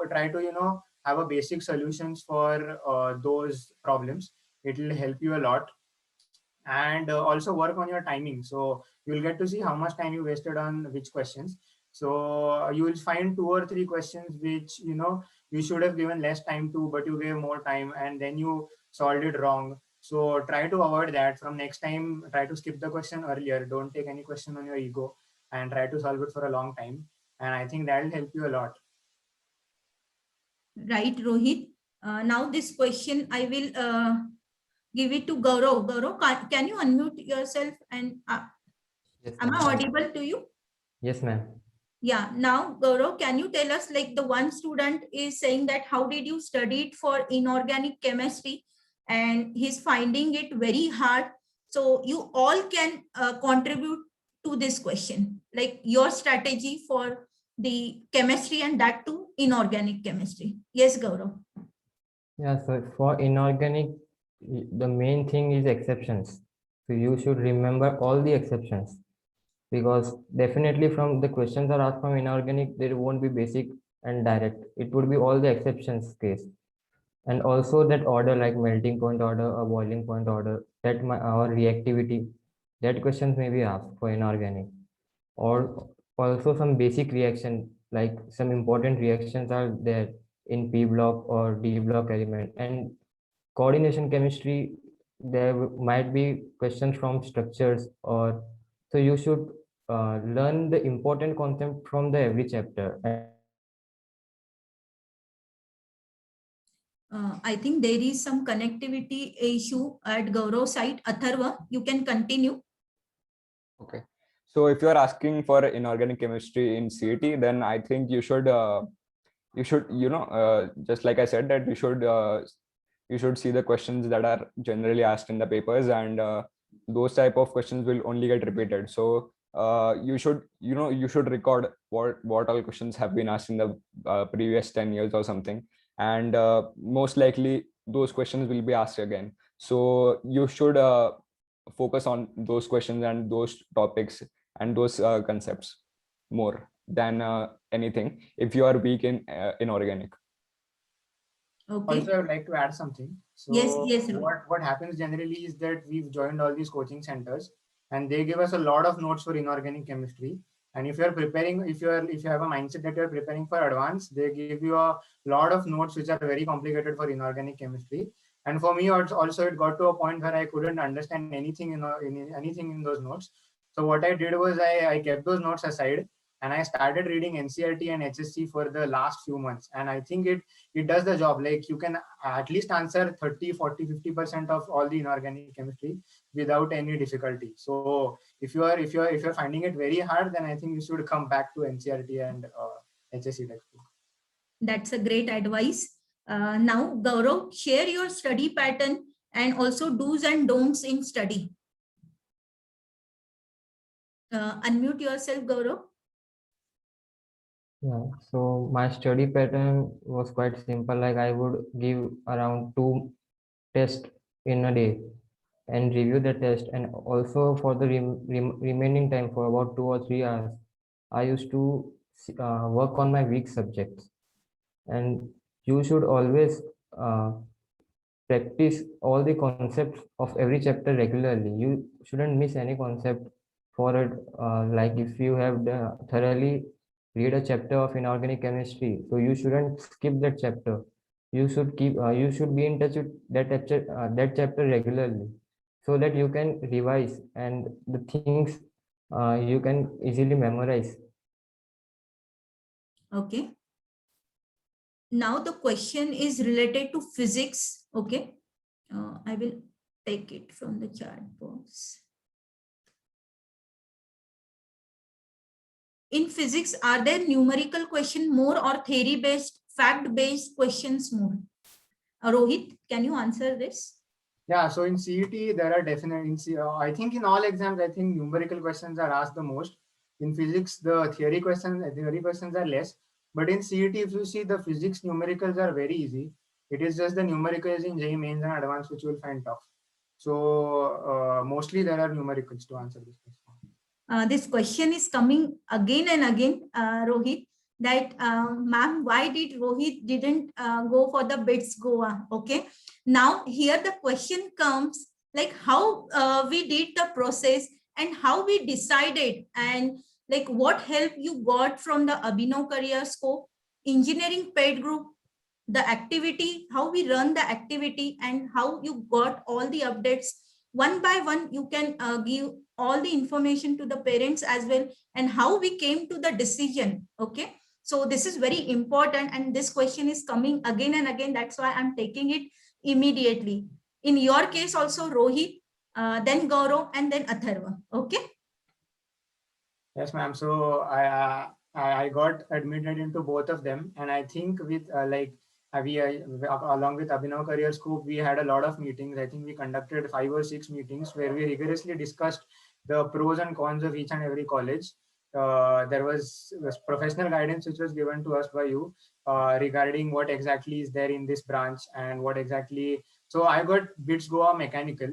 have a basic solutions for those problems. It will help you a lot. And also work on your timing. So you'll get to see how much time you wasted on which questions. So you will find 2 or 3 questions which you should have given less time to, but you gave more time and then you solved it wrong. So try to avoid that. From next time, try to skip the question earlier. Don't take any question on your ego and try to solve it for a long time. And I think that will help you a lot. Right, Rohit. Now this question I will give it to Gaurav. Gaurav, can you unmute yourself and Yes, am I ma'am. audible to you? Yes, ma'am. Yeah. Now, Gaurav, can you tell us, like the one student is saying that how did you study it for inorganic chemistry, and he's finding it very hard. So you all can contribute to this question, like your strategy for the chemistry and that too inorganic chemistry. Yes, Gaurav. Yeah, so for inorganic, the main thing is exceptions. So you should remember all the exceptions, because definitely from the questions are asked from inorganic, there won't be basic and direct. It would be all the exceptions case. And also that order, like melting point order or boiling point order, that or reactivity, that questions may be asked for inorganic. Or also some basic reaction, like some important reactions are there in P block or D block element. And coordination chemistry, there might be questions from structures, or so you should learn the important concept from the every chapter. I think there is some connectivity issue at Gaurav's side. Atharva, you can continue. Okay. So if you are asking for inorganic chemistry in CET, then I think you should just like I said, that you should see the questions that are generally asked in the papers, and those type of questions will only get repeated. So you should record what all questions have been asked in the previous 10 years or something, and most likely those questions will be asked again. So you should focus on those questions and those topics and those concepts more than anything if you are weak in inorganic. Okay. Also, I would like to add something. So Yes, Rohit. what happens generally is that we've joined all these coaching centers, and they give us a lot of notes for inorganic chemistry. And if you're preparing, if you have a mindset that you're preparing for advanced, they give you a lot of notes which are very complicated for inorganic chemistry. And for me also, it got to a point where I couldn't understand anything in anything in those notes. So what I did was I kept those notes aside, and I started reading NCERT and HSC for the last few months. And I think it does the job. Like, you can at least answer 30, 40, 50% of all the inorganic chemistry without any difficulty. So if you're finding it very hard, then I think you should come back to NCERT and HSC textbook. That's a great advice. Now, Gaurav, share your study pattern and also do's and don'ts in study. Unmute yourself, Gaurav. Yeah, so my study pattern was quite simple. Like I would give around 2 tests in a day and review the test, and also for the remaining time for about 2 or 3 hours, I used to work on my weak subjects. And you should always practice all the concepts of every chapter regularly. You shouldn't miss any concept for it. Like if you have thoroughly read a chapter of inorganic chemistry, so you shouldn't skip that chapter. You should you should be in touch with that chapter regularly, so that you can revise and the things you can easily memorize. Okay. Now the question is related to physics. Okay. I will take it from the chat box. In physics, are there numerical question more or theory-based, fact-based questions more? Rohit, can you answer this? Yeah, so in CET, there are definitely, I think in all exams, I think numerical questions are asked the most. In physics, the theory questions are less. But in CET, if you see, the physics numericals are very easy. It is just the numericals in JEE Mains and Advanced which you will find tough. So mostly there are numericals to answer this question. This question is coming again and again, Rohit, that ma'am, why did Rohit didn't go for the BITS Goa? Okay. Now here the question comes, like how we did the process and how we decided, and like what help you got from the Abhinav Career Scope, engineering paid group, the activity, how we run the activity, and how you got all the updates. One by one, you can give all the information to the parents as well, and how we came to the decision. Okay. So this is very important, and this question is coming again and again. That's why I'm taking it immediately. In your case also, Rohit, then Gaurav, and then Atharva. Okay. Yes, ma'am. So I got admitted into both of them, and I think with along with Abhinav Career Scope, we had a lot of meetings. I think we conducted 5 or 6 meetings where we rigorously discussed the pros and cons of each and every college. There was professional guidance which was given to us by you regarding what exactly is there in this branch and what exactly. So I got BITS Goa Mechanical,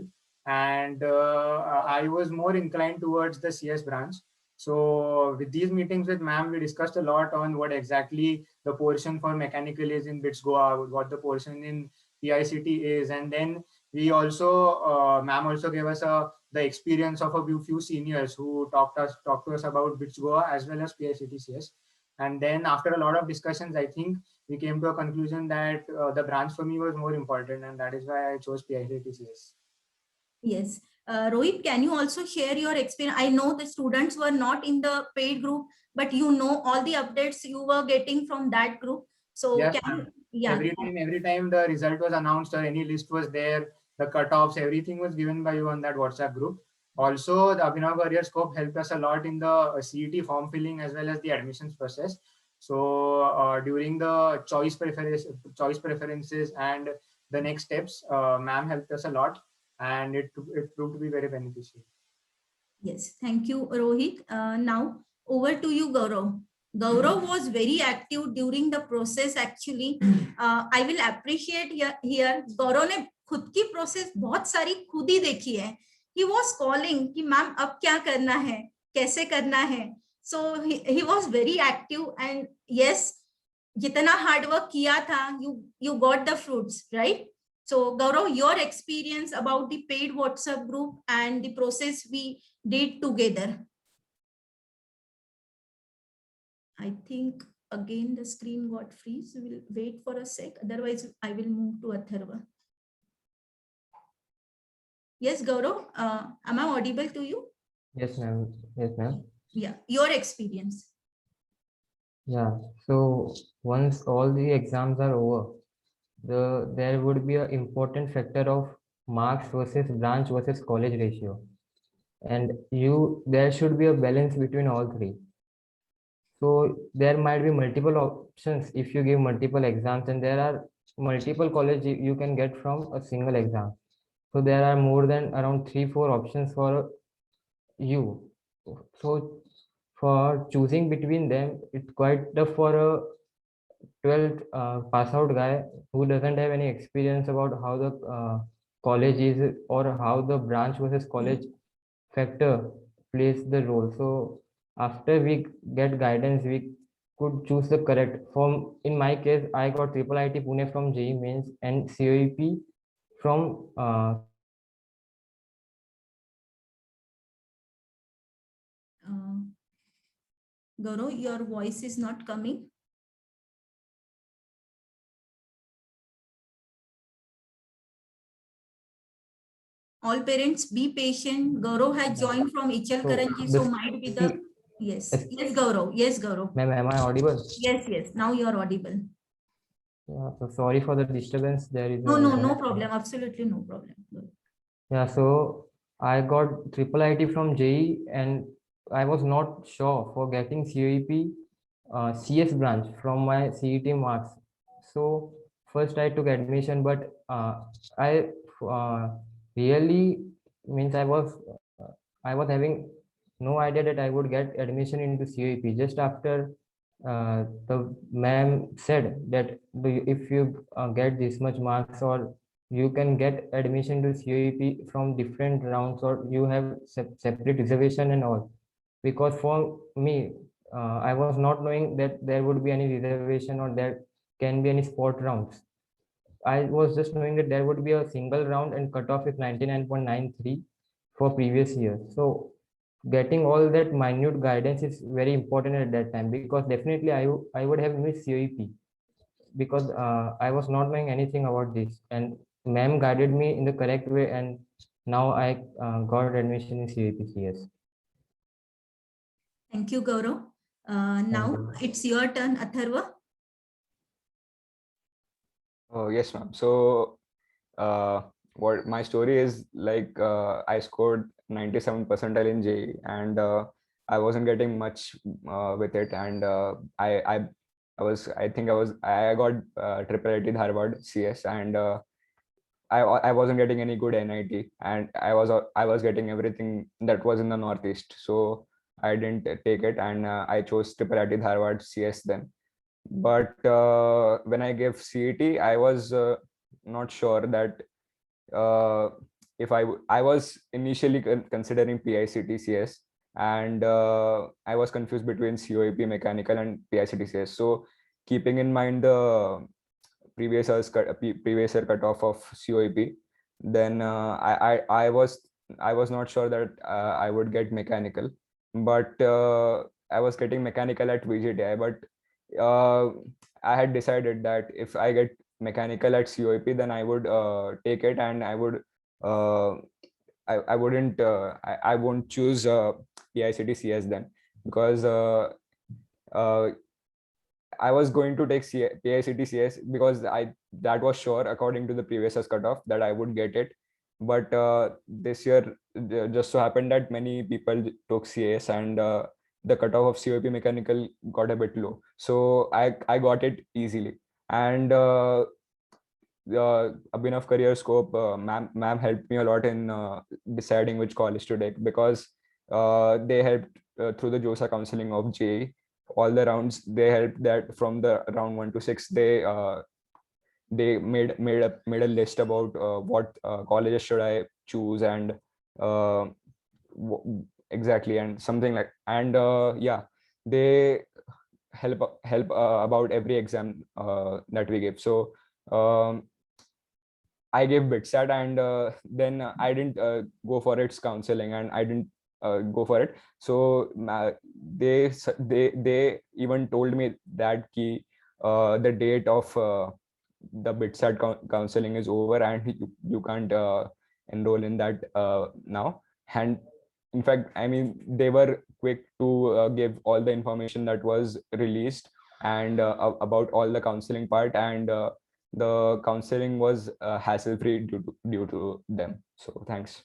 and I was more inclined towards the CS branch. So with these meetings with ma'am, we discussed a lot on what exactly the portion for mechanical is in BITS Goa, what the portion in PICT is. And then we also, ma'am also gave us the experience of a few seniors who talked to us about BITS Goa as well as PICT CS. And then after a lot of discussions, I think we came to a conclusion that the branch for me was more important, and that is why I chose PICT CS. Yes. Rohit, can you also share your experience? I know the students were not in the paid group, but you know all the updates you were getting from that group. So Yes, can ma'am. you, yeah, Every time the result was announced or any list was there, the cutoffs, everything was given by you on that WhatsApp group. Also, the Abhinav Career Scope helped us a lot in the CET form filling as well as the admissions process. So during the choice preferences and the next steps, ma'am helped us a lot, and it proved to be very beneficial. yes. Thank you, Rohit. Now over to you, Gaurav. Gaurav was very active during the process actually. I will appreciate here. Gaurav ने खुद की process बहुत सारी खुद ही देखी है. He was calling कि ma'am अब क्या करना है, कैसे करना है. So he was very active and yes, जितना हार्ड वर्क किया था, you got the fruits, right? So Gaurav, your experience about the paid WhatsApp group and the process we did together. I think again the screen got freeze. We'll wait for a sec. Otherwise, I will move to Atharva. Yes, Gaurav, am I audible to you? Yes, ma'am. Yes, ma'am. Yeah, your experience. Yeah. So once all the exams are over, there would be an important factor of marks versus branch versus college ratio, and there should be a balance between all three. So there might be multiple options if you give multiple exams, and there are multiple college you can get from a single exam. So there are more than around 3-4 options for you. So for choosing between them, it's quite tough for a 12th pass out guy who doesn't have any experience about how the college is or how the branch versus college factor plays the role. So after we get guidance, we could choose the correct form. In my case, I got triple IT Pune from JEE Mains and COEP from Gaurav, your voice is not coming. All parents be patient. Gaurav has joined from Ichal So, Karanji, so might be the yes. Yes, Gaurav. Yes, Gaurav. ma'am, am I audible? Yes, yes. Now you are audible. Yeah, so sorry for the disturbance. There is No, a no, no problem. Absolutely no problem. Yeah, so I got triple IT from JEE and I was not sure for getting COEP CS branch from my CET marks. So first I took admission, but I really means I was having no idea that I would get admission into COEP just after the ma'am said that if you get this much marks or you can get admission to COEP from different rounds or you have separate reservation and all. Because for me, I was not knowing that there would be any reservation or there can be any sport rounds. I was just knowing that there would be a single round and cutoff is 99.93 for previous year. So getting all that minute guidance is very important at that time because definitely I would have missed COEP because I was not knowing anything about this and ma'am guided me in the correct way and now I got admission in CAPCS. Thank you, Gaurav. Now it's your turn, Atharva. Oh, yes, ma'am. So, what my story is like, I scored 97 percentile in JEE, and I wasn't getting much with it, and I got triple IT Harvard CS, and I wasn't getting any good NIT, and I was getting everything that was in the Northeast, so I didn't take it, and I chose triple IT Harvard CS then. But when I gave CET, I was not sure that if I was initially considering PICTCS, and I was confused between COEP mechanical and PICTCS. So keeping in mind the previous year cutoff of COEP, then I was not sure that I would get mechanical, but I was getting mechanical at VGTI, but I had decided that if I get mechanical at COEP, then I would take it and I would I wouldn't I won't choose PICT CS then, because I was going to take PICT CS because that was sure according to the previous year's cutoff that I would get it. But this year just so happened that many people took CS, and the cutoff of COP mechanical got a bit low. So I got it easily. And Abhinav Career Scope, ma'am helped me a lot in deciding which college to take, because they helped through the JOSA counseling of JEE. All the rounds they helped, that from the round 1 to 6 they made a list about what colleges should I choose, and exactly, and something like, and yeah, they help about every exam that we give. So I gave BITSAT, and then I didn't go for its counseling, and I didn't go for it. So they even told me that the date of the BITSAT counseling is over, and you can't enroll in that now. And in fact, I mean, they were quick to give all the information that was released, and about all the counseling part, and the counseling was hassle-free due to them. So thanks.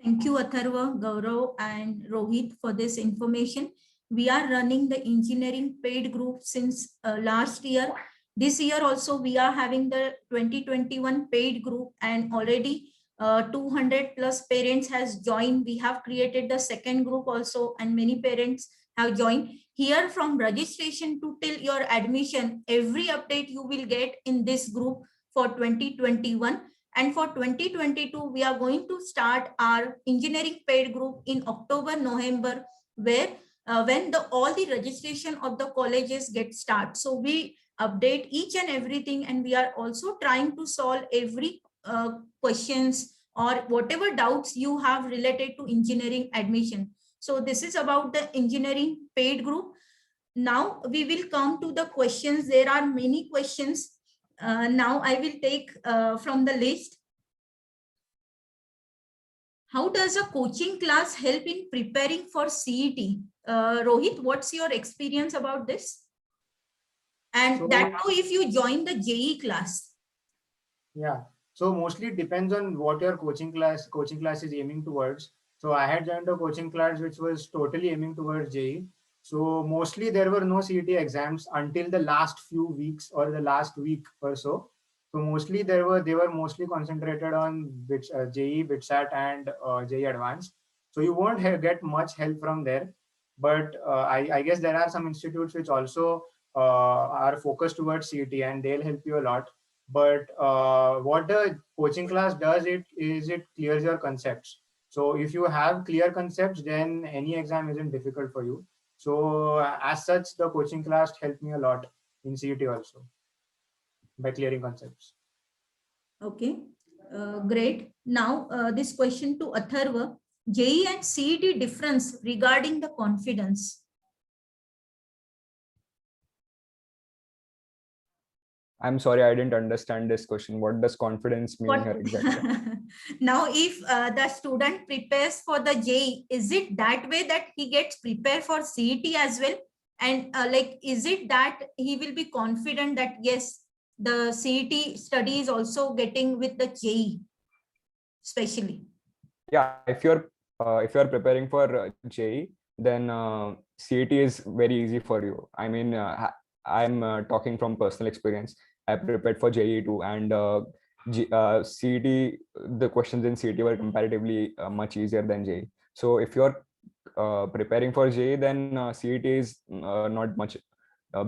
Thank you, Atharva, Gaurav, and Rohit, for this information. We are running the engineering paid group since last year. This year also we are having the 2021 paid group, and already 200 plus parents has joined. We have created the second group also, and many parents have joined. Here, from registration to till your admission, every update you will get in this group for 2021. And for 2022, we are going to start our engineering paid group in October, November, where when all the registration of the colleges get started. So we update each and everything, and we are also trying to solve every questions or whatever doubts you have related to engineering admission. So this is about the engineering paid group. Now we will come to the questions. There are many questions. Now I will take from the list. How does a coaching class help in preparing for CET? Rohit, what's your experience about this? And So- that too, if you join the JEE class. Yeah. So mostly it depends on what your coaching class is aiming towards. So I had joined a coaching class which was totally aiming towards JEE. So mostly there were no CET exams until the last few weeks or the last week or so. So mostly they were mostly concentrated on JEE, BITSAT, and JEE Advanced. So you won't get much help from there. But I guess there are some institutes which also are focused towards CET, and they'll help you a lot. But what the coaching class does it clears your concepts. So if you have clear concepts, then any exam isn't difficult for you. So as such, the coaching class helped me a lot in CET also by clearing concepts. Okay, great. Now this question to Atharva, JEE and CET difference regarding the confidence. I'm sorry, I didn't understand this question. What does confidence mean here exactly? Now, if the student prepares for the JEE, is it that way that he gets prepared for CET as well? And like, is it that he will be confident that yes, the CET study is also getting with the JEE, especially? Yeah, if you're preparing for JEE, then CET is very easy for you. I mean, I'm talking from personal experience. I prepared for JEE too, and CET, the questions in CET were comparatively much easier than JEE. So if you're preparing for JEE, then CET is not much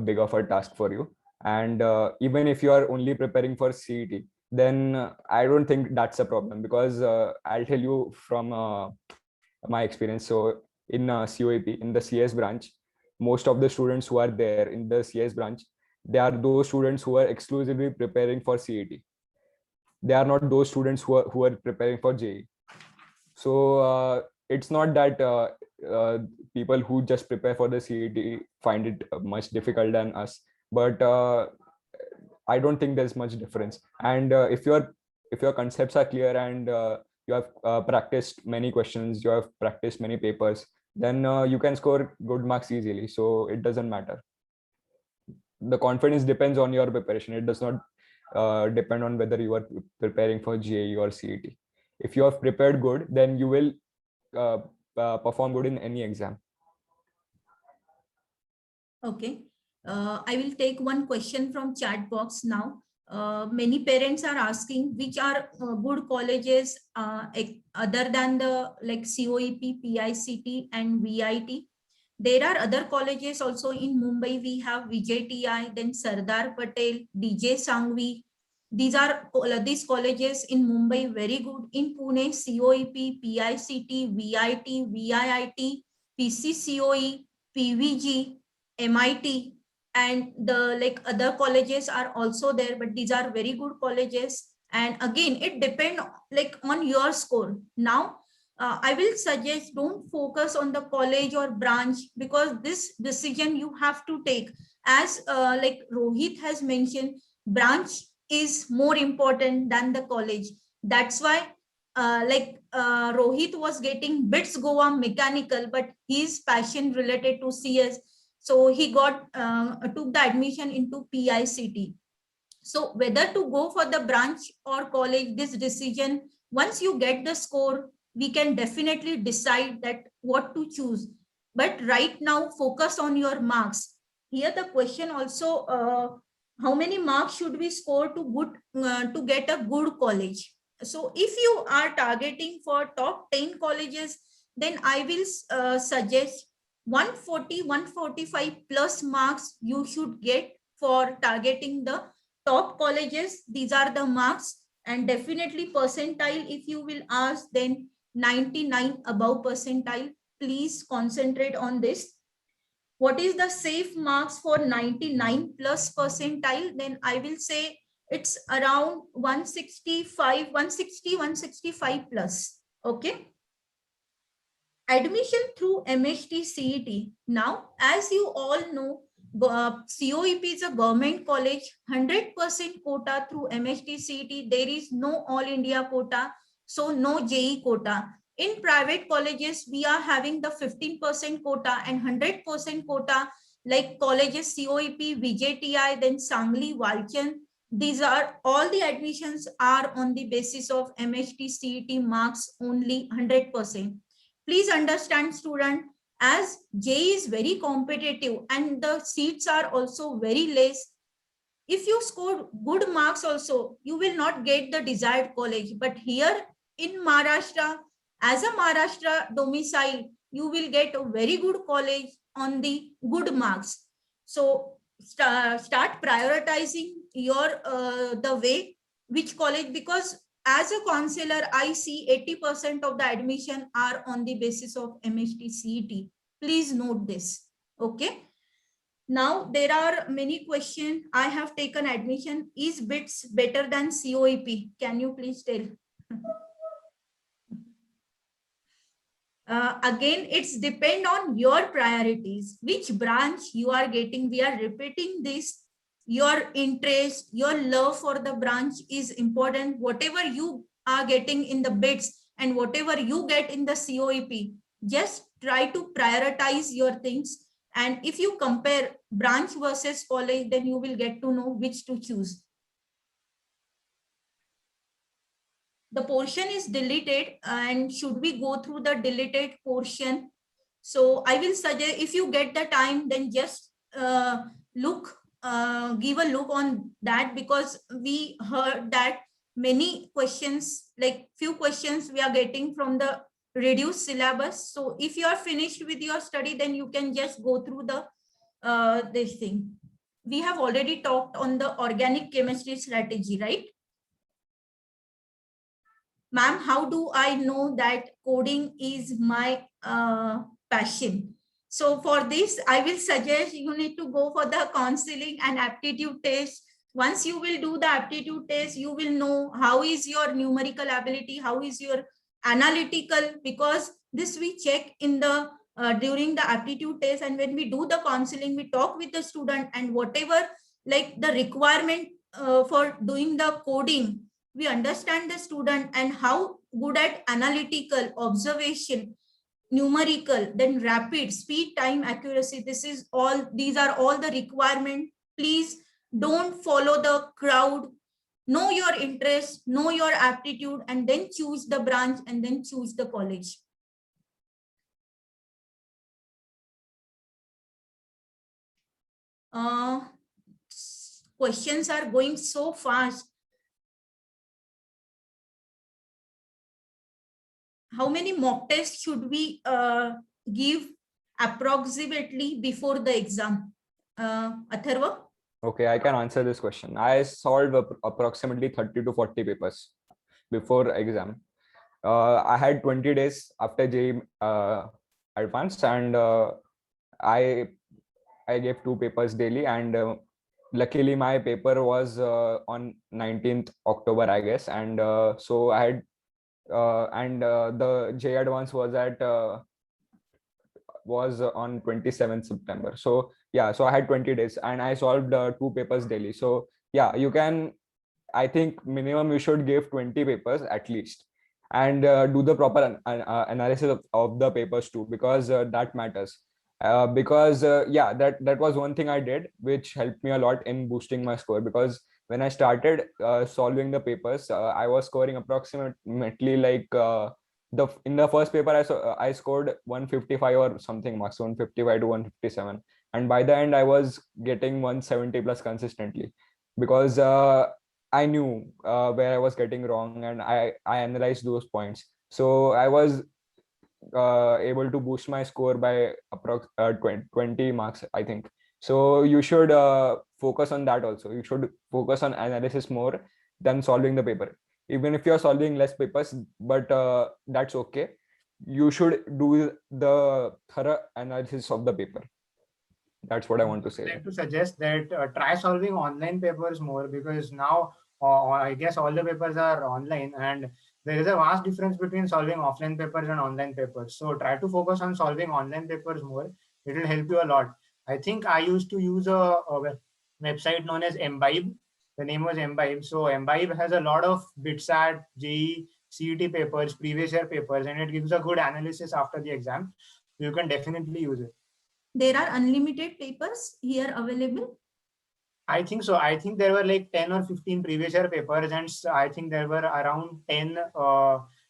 big of a task for you. And even if you are only preparing for CET, then I don't think that's a problem, because I'll tell you from my experience. So in COEP, in the CS branch, most of the students who are there in the CS branch, they are those students who are exclusively preparing for CET. They are not those students who are preparing for JEE. So it's not that people who just prepare for the CET find it much difficult than us, but I don't think there's much difference. And if your concepts are clear and you have practiced many questions, you have practiced many papers, then you can score good marks easily. So it doesn't matter. The confidence depends on your preparation. It does not depend on whether you are preparing for JEE or CET. If you have prepared good, then you will perform good in any exam. Okay. I will take one question from chat box now. Many parents are asking which are good colleges other than the like COEP, PICT and VIT. There are other colleges also in Mumbai. We have VJTI, then Sardar Patel, DJ Sangvi. These colleges in Mumbai very good. In Pune, COEP, PICT, VIT, VIIT, PCCOE, PVG, MIT, and the like other colleges are also there, but these are very good colleges. And again, it depends like on your score. Now, I will suggest don't focus on the college or branch, because this decision you have to take. As like Rohit has mentioned, branch is more important than the college. That's why Rohit was getting BITS Goa mechanical, but his passion related to CS. So he took the admission into PICT. So whether to go for the branch or college, this decision, once you get the score, we can definitely decide that what to choose. But right now, focus on your marks. Here the question also, how many marks should we score to get a good college? So if you are targeting for top 10 colleges, then I will suggest 140, 145 plus marks you should get for targeting the top colleges. These are the marks. And definitely percentile, if you will ask, then 99 above percentile. Please concentrate on this. What is the safe marks for 99 plus percentile? Then I will say it's around 165, 160, 165 plus. Okay. Admission through MHT CET. Now, as you all know, COEP is a government college, 100% quota through MHT CET. There is no All India quota, so no JEE quota. In private colleges, we are having the 15% quota and 100% quota, like colleges COEP, VJTI, then Sangli, Walchand. These are all the admissions are on the basis of MHT CET marks only 100%. Please understand, student, as JEE is very competitive and the seats are also very less. If you score good marks also, you will not get the desired college. But here in Maharashtra, as a Maharashtra domicile, you will get a very good college on the good marks. So start prioritizing your the way which college, because as a counselor, I see 80% of the admission are on the basis of MHT CET. Please note this. Okay. Now there are many questions. I have taken admission. Is BITS better than COEP? Can you please tell? Again, it's depend on your priorities, which branch you are getting. We are repeating this. Your interest, your love for the branch is important. Whatever you are getting in the BITS and whatever you get in the COEP, just try to prioritize your things. And if you compare branch versus college, then you will get to know which to choose. The portion is deleted, and should we go through the deleted portion? So I will suggest, if you get the time, then just give a look on that, because we heard that many questions, like few questions we are getting from the reduced syllabus. So if you are finished with your study, then you can just go through the this thing. We have already talked on the organic chemistry strategy, right? Ma'am, how do I know that coding is my passion? So for this, I will suggest you need to go for the counseling and aptitude test. Once you will do the aptitude test, you will know how is your numerical ability, how is your analytical, because this we check in the during the aptitude test. And when we do the counseling, we talk with the student, and whatever like the requirement for doing the coding, we understand the student and how good at analytical, observation, numerical, then rapid, speed, time, accuracy. These are all the requirement. Please don't follow the crowd. Know your interest, know your aptitude, and then choose the branch and then choose the college. Questions are going so fast. How many mock tests should we give approximately before the exam? Atharva? Okay, I can answer this question. I solved approximately 30 to 40 papers before exam. I had 20 days after JEE advanced, and I gave 2 papers daily, and luckily my paper was on 19th October, I guess, and so I had the JEE advance was on 27th September. So yeah, so I had 20 days and I solved 2 papers daily. So yeah, you can, I think minimum you should give 20 papers at least, and do the proper analysis of the papers too, because that matters. Yeah, that was one thing I did which helped me a lot in boosting my score, because when I started solving the papers, I was scoring approximately like in the first paper I scored 155 or something marks, 155 to 157, and by the end I was getting 170 plus consistently, because I knew where I was getting wrong, and I analyzed those points. So I was able to boost my score by approx 20 marks, I think. So you should focus on that also. You should focus on analysis more than solving the paper. Even if you're solving less papers, but that's okay. You should do the thorough analysis of the paper. That's what I want to say. I'd like to suggest that try solving online papers more, because now I guess all the papers are online, and there is a vast difference between solving offline papers and online papers. So try to focus on solving online papers more. It will help you a lot. I think I used to use a website known as Embibe. The name was Embibe. So Embibe has a lot of BITSAT, JEE, CET papers, previous year papers, and it gives a good analysis after the exam. You can definitely use it. There are unlimited papers here available. I think so. I think there were like 10 or 15 previous year papers, and I think there were around 10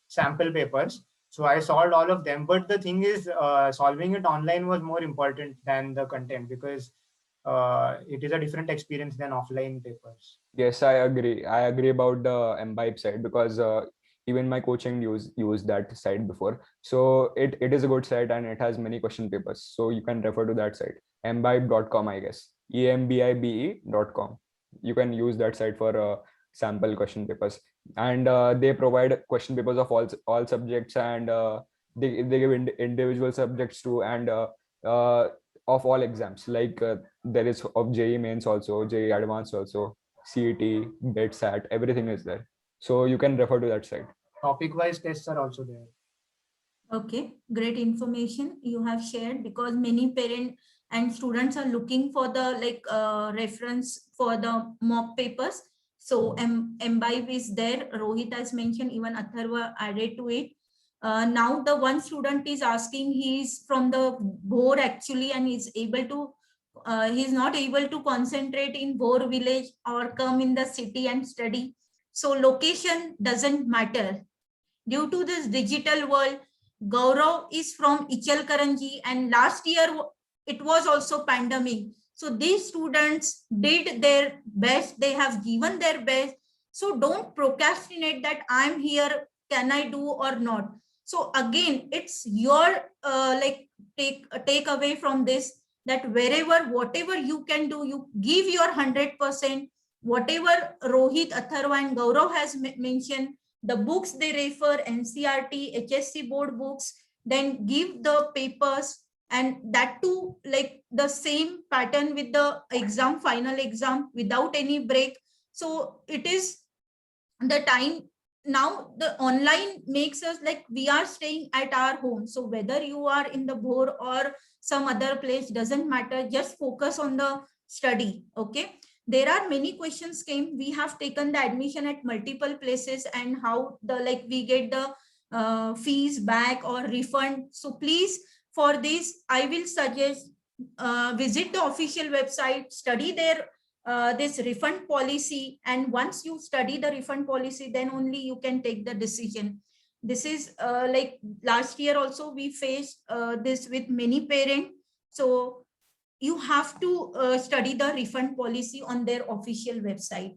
sample papers. So I solved all of them. But the thing is, solving it online was more important than the content, because it is a different experience than offline papers. Yes, I agree. I agree about the Embibe site, because even my coaching used that site before. So it is a good site, and it has many question papers. So you can refer to that site, embibe.com, I guess. embibe.com. You can use that site for sample question papers, and they provide question papers of all subjects, and they give individual subjects too, and of all exams, like there is of JEE mains also, JEE advanced also, CET, BITSAT, everything is there. So you can refer to that site. Topic wise tests are also there. Okay, great information you have shared, because many parents and students are looking for the reference for the mock papers. So Embibe is there. Rohit has mentioned, even Atharva added to it. Now the one student is asking, he's from the Bhor actually, and he's not able to concentrate in Bhor village or come in the city and study. So location doesn't matter. Due to this digital world, Gaurav is from Ichalkaranji, and last year it was also pandemic. So these students did their best. They have given their best. So don't procrastinate that I'm here, can I do or not? So again, it's your take away from this, that whatever you can do, you give your 100%. Whatever Rohit, Atharva and Gaurav has mentioned, the books they refer, NCERT, HSC board books, then give the papers, and that too like the same pattern with the exam, final exam, without any break. So it is the time. Now the online makes us like we are staying at our home. So whether you are in the Bhor or some other place, doesn't matter, just focus on the study. Okay, there are many questions came. We have taken the admission at multiple places, and how we get the fees back or refund. So please, for this, I will suggest visit the official website, study their this refund policy, and once you study the refund policy, then only you can take the decision. This is like last year also we faced this with many parents. So you have to study the refund policy on their official website.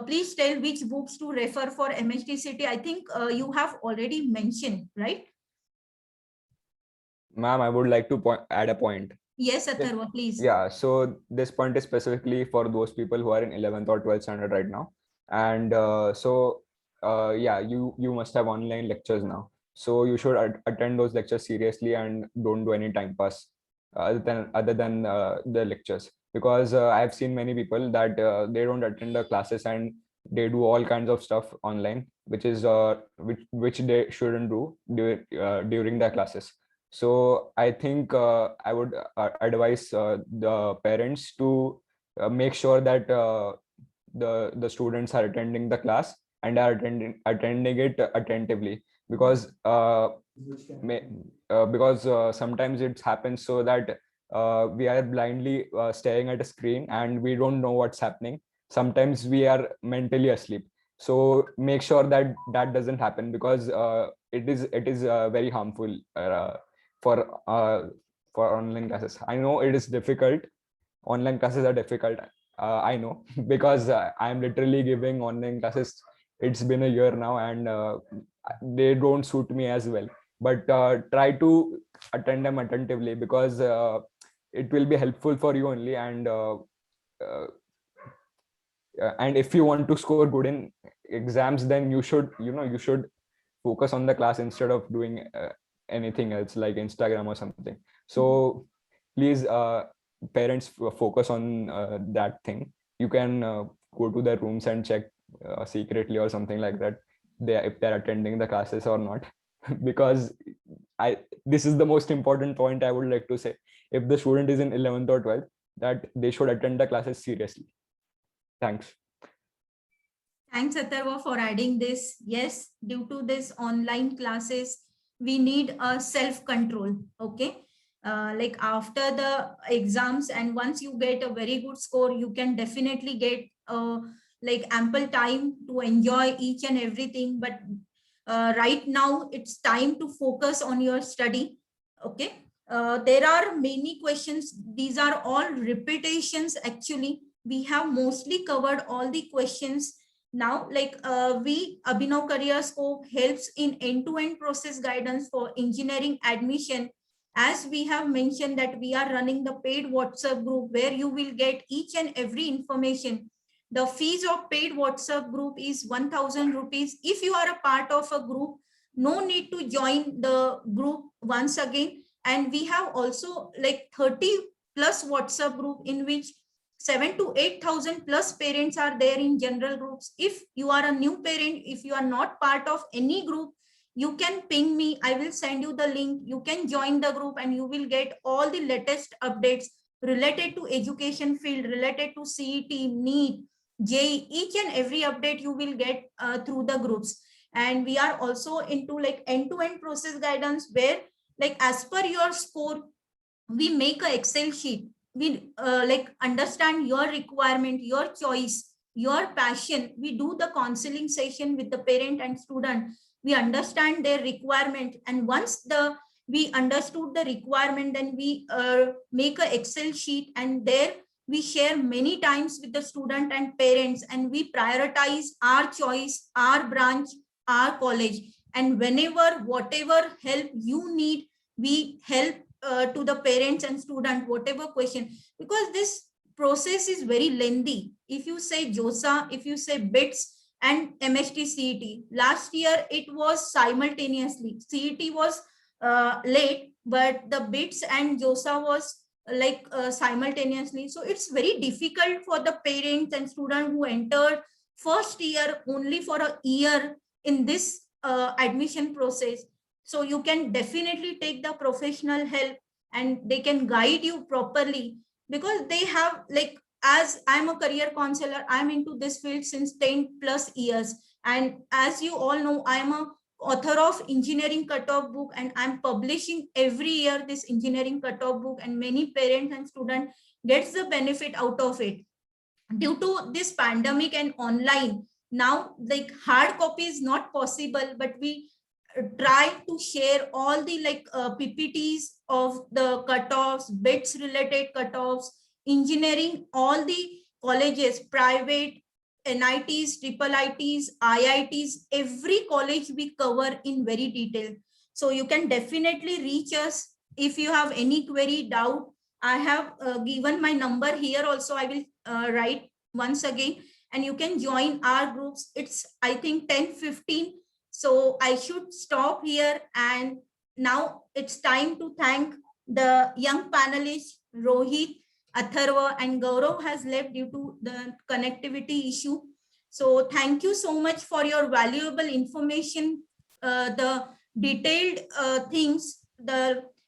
Please tell which books to refer for MHTCT. I think you have already mentioned, right? Ma'am, I would like to add a point. Yes, Atharva, please. Yeah, so this point is specifically for those people who are in 11th or 12th standard right now. And yeah, you must have online lectures now. So you should attend those lectures seriously and don't do any time pass other than the lectures. Because I've seen many people that they don't attend the classes and they do all kinds of stuff online, which is which they shouldn't do during their classes. So I think I would advise the parents to make sure that the students are attending the class and are attending it attentively, because sometimes it happens so that we are blindly staring at a screen and we don't know what's happening. Sometimes we are mentally asleep. So make sure that that doesn't happen, because it is very harmful for online classes. I know it is difficult. Online classes are difficult. I know because I am literally giving online classes. It's been a year now, and they don't suit me as well. But try to attend them attentively, because it will be helpful for you only. And if you want to score good in exams, then you should focus on the class instead of doing anything else like Instagram or something. So please, parents, focus on that thing. You can go to their rooms and check secretly or something like that, if they're attending the classes or not. Because this is the most important point I would like to say. If the student is in 11th or 12th, that they should attend the classes seriously. Thanks. Thanks, Atharva, for adding this. Yes, due to this online classes, we need a self-control. Okay. Like after the exams, and once you get a very good score, you can definitely get like ample time to enjoy each and everything. But right now it's time to focus on your study. Okay. There are many questions. These are all repetitions. Actually, we have mostly covered all the questions. Now, like Abhinav Career Scope helps in end-to-end process guidance for engineering admission. As we have mentioned that we are running the paid WhatsApp group where you will get each and every information. The fees of paid WhatsApp group is 1,000 rupees. If you are a part of a group, no need to join the group once again. And we have also like 30 plus WhatsApp group in which 7,000 to 8,000 plus parents are there in general groups. If you are a new parent, if you are not part of any group, you can ping me. I will send you the link. You can join the group and you will get all the latest updates related to education field, related to CET, NEET, JEE. Each and every update you will get through the groups. And we are also into like end-to-end process guidance where like as per your score, we make a Excel sheet. We like understand your requirement, your choice, your passion. We do the counseling session with the parent and student. We understand their requirement, and once we understood the requirement, then we make a Excel sheet, and there we share many times with the student and parents, and we prioritize our choice, our branch, our college. And whenever whatever help you need, we help to the parents and student, whatever question, because this process is very lengthy. If you say JOSA, if you say BITS and MHT CET, last year it was simultaneously. CET was late, but the BITS and JOSA was like simultaneously. So it's very difficult for the parents and students who entered first year only for a year in this admission process. So you can definitely take the professional help and they can guide you properly, because they have like as I'm a career counselor, I'm into this field since 10 plus years. And as you all know, I'm a author of engineering cutoff book, and I'm publishing every year this engineering cutoff book, and many parents and students gets the benefit out of it. Due to this pandemic and online, now like hard copy is not possible, but we try to share all the PPTs of the cutoffs, bits related cutoffs, engineering, all the colleges, private, NITs, triple ITs, IITs, every college we cover in very detail. So you can definitely reach us if you have any query, doubt. I have given my number here also. I will write once again, and you can join our groups. It's, I think, 10:15. So I should stop here. And now it's time to thank the young panelists, Rohit, Atharva, and Gaurav has left due to the connectivity issue. So thank you so much for your valuable information, the detailed things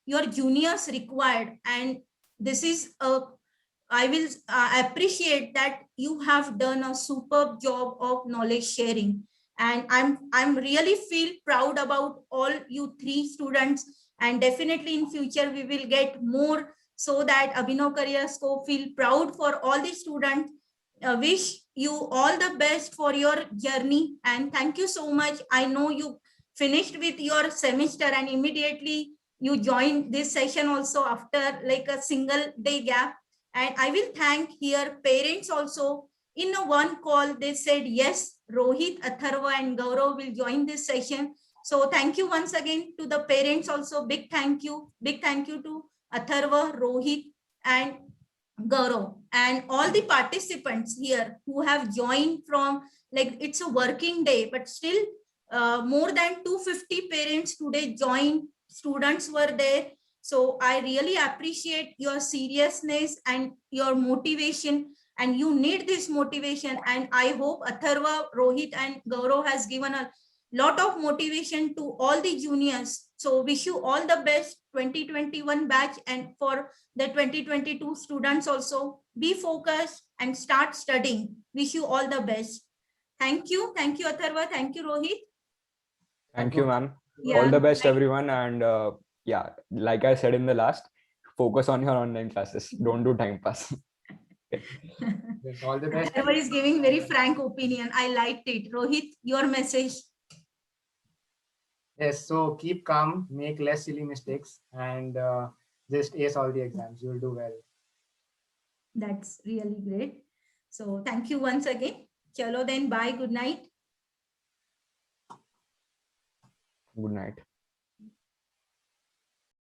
your juniors required. And this is I will appreciate that you have done a superb job of knowledge sharing. And I'm really feel proud about all you three students. And definitely in future we will get more, so that Abhinav Career Scope feel proud for all the students. Wish you all the best for your journey, and thank you so much. I know you finished with your semester and immediately you joined this session also after like a single day gap. And I will thank here parents also. In a one call, they said, yes, Rohit, Atharva, and Gaurav will join this session. So thank you once again to the parents also. Big thank you. Big thank you to Atharva, Rohit, and Gaurav, and all the participants here who have joined from, like, it's a working day, but still more than 250 parents today joined. Students were there. So I really appreciate your seriousness and your motivation, and you need this motivation. And I hope Atharva, Rohit, and Gaurav has given a lot of motivation to all the juniors. So wish you all the best 2021 batch, and for the 2022 students also, be focused and start studying. Wish you all the best. Thank you. Thank you, Atharva. Thank you, Rohit. Thank you, ma'am. Yeah. All the best, everyone. And yeah, like I said in the last, focus on your online classes. Don't do time pass. Yes, all the best. Atharva is giving very frank opinion. I liked it. Rohit, your message. Yes, so keep calm, make less silly mistakes, and just ace all the exams. You'll do well. That's really great. So thank you once again. Chalo then, bye. Good night. Good night.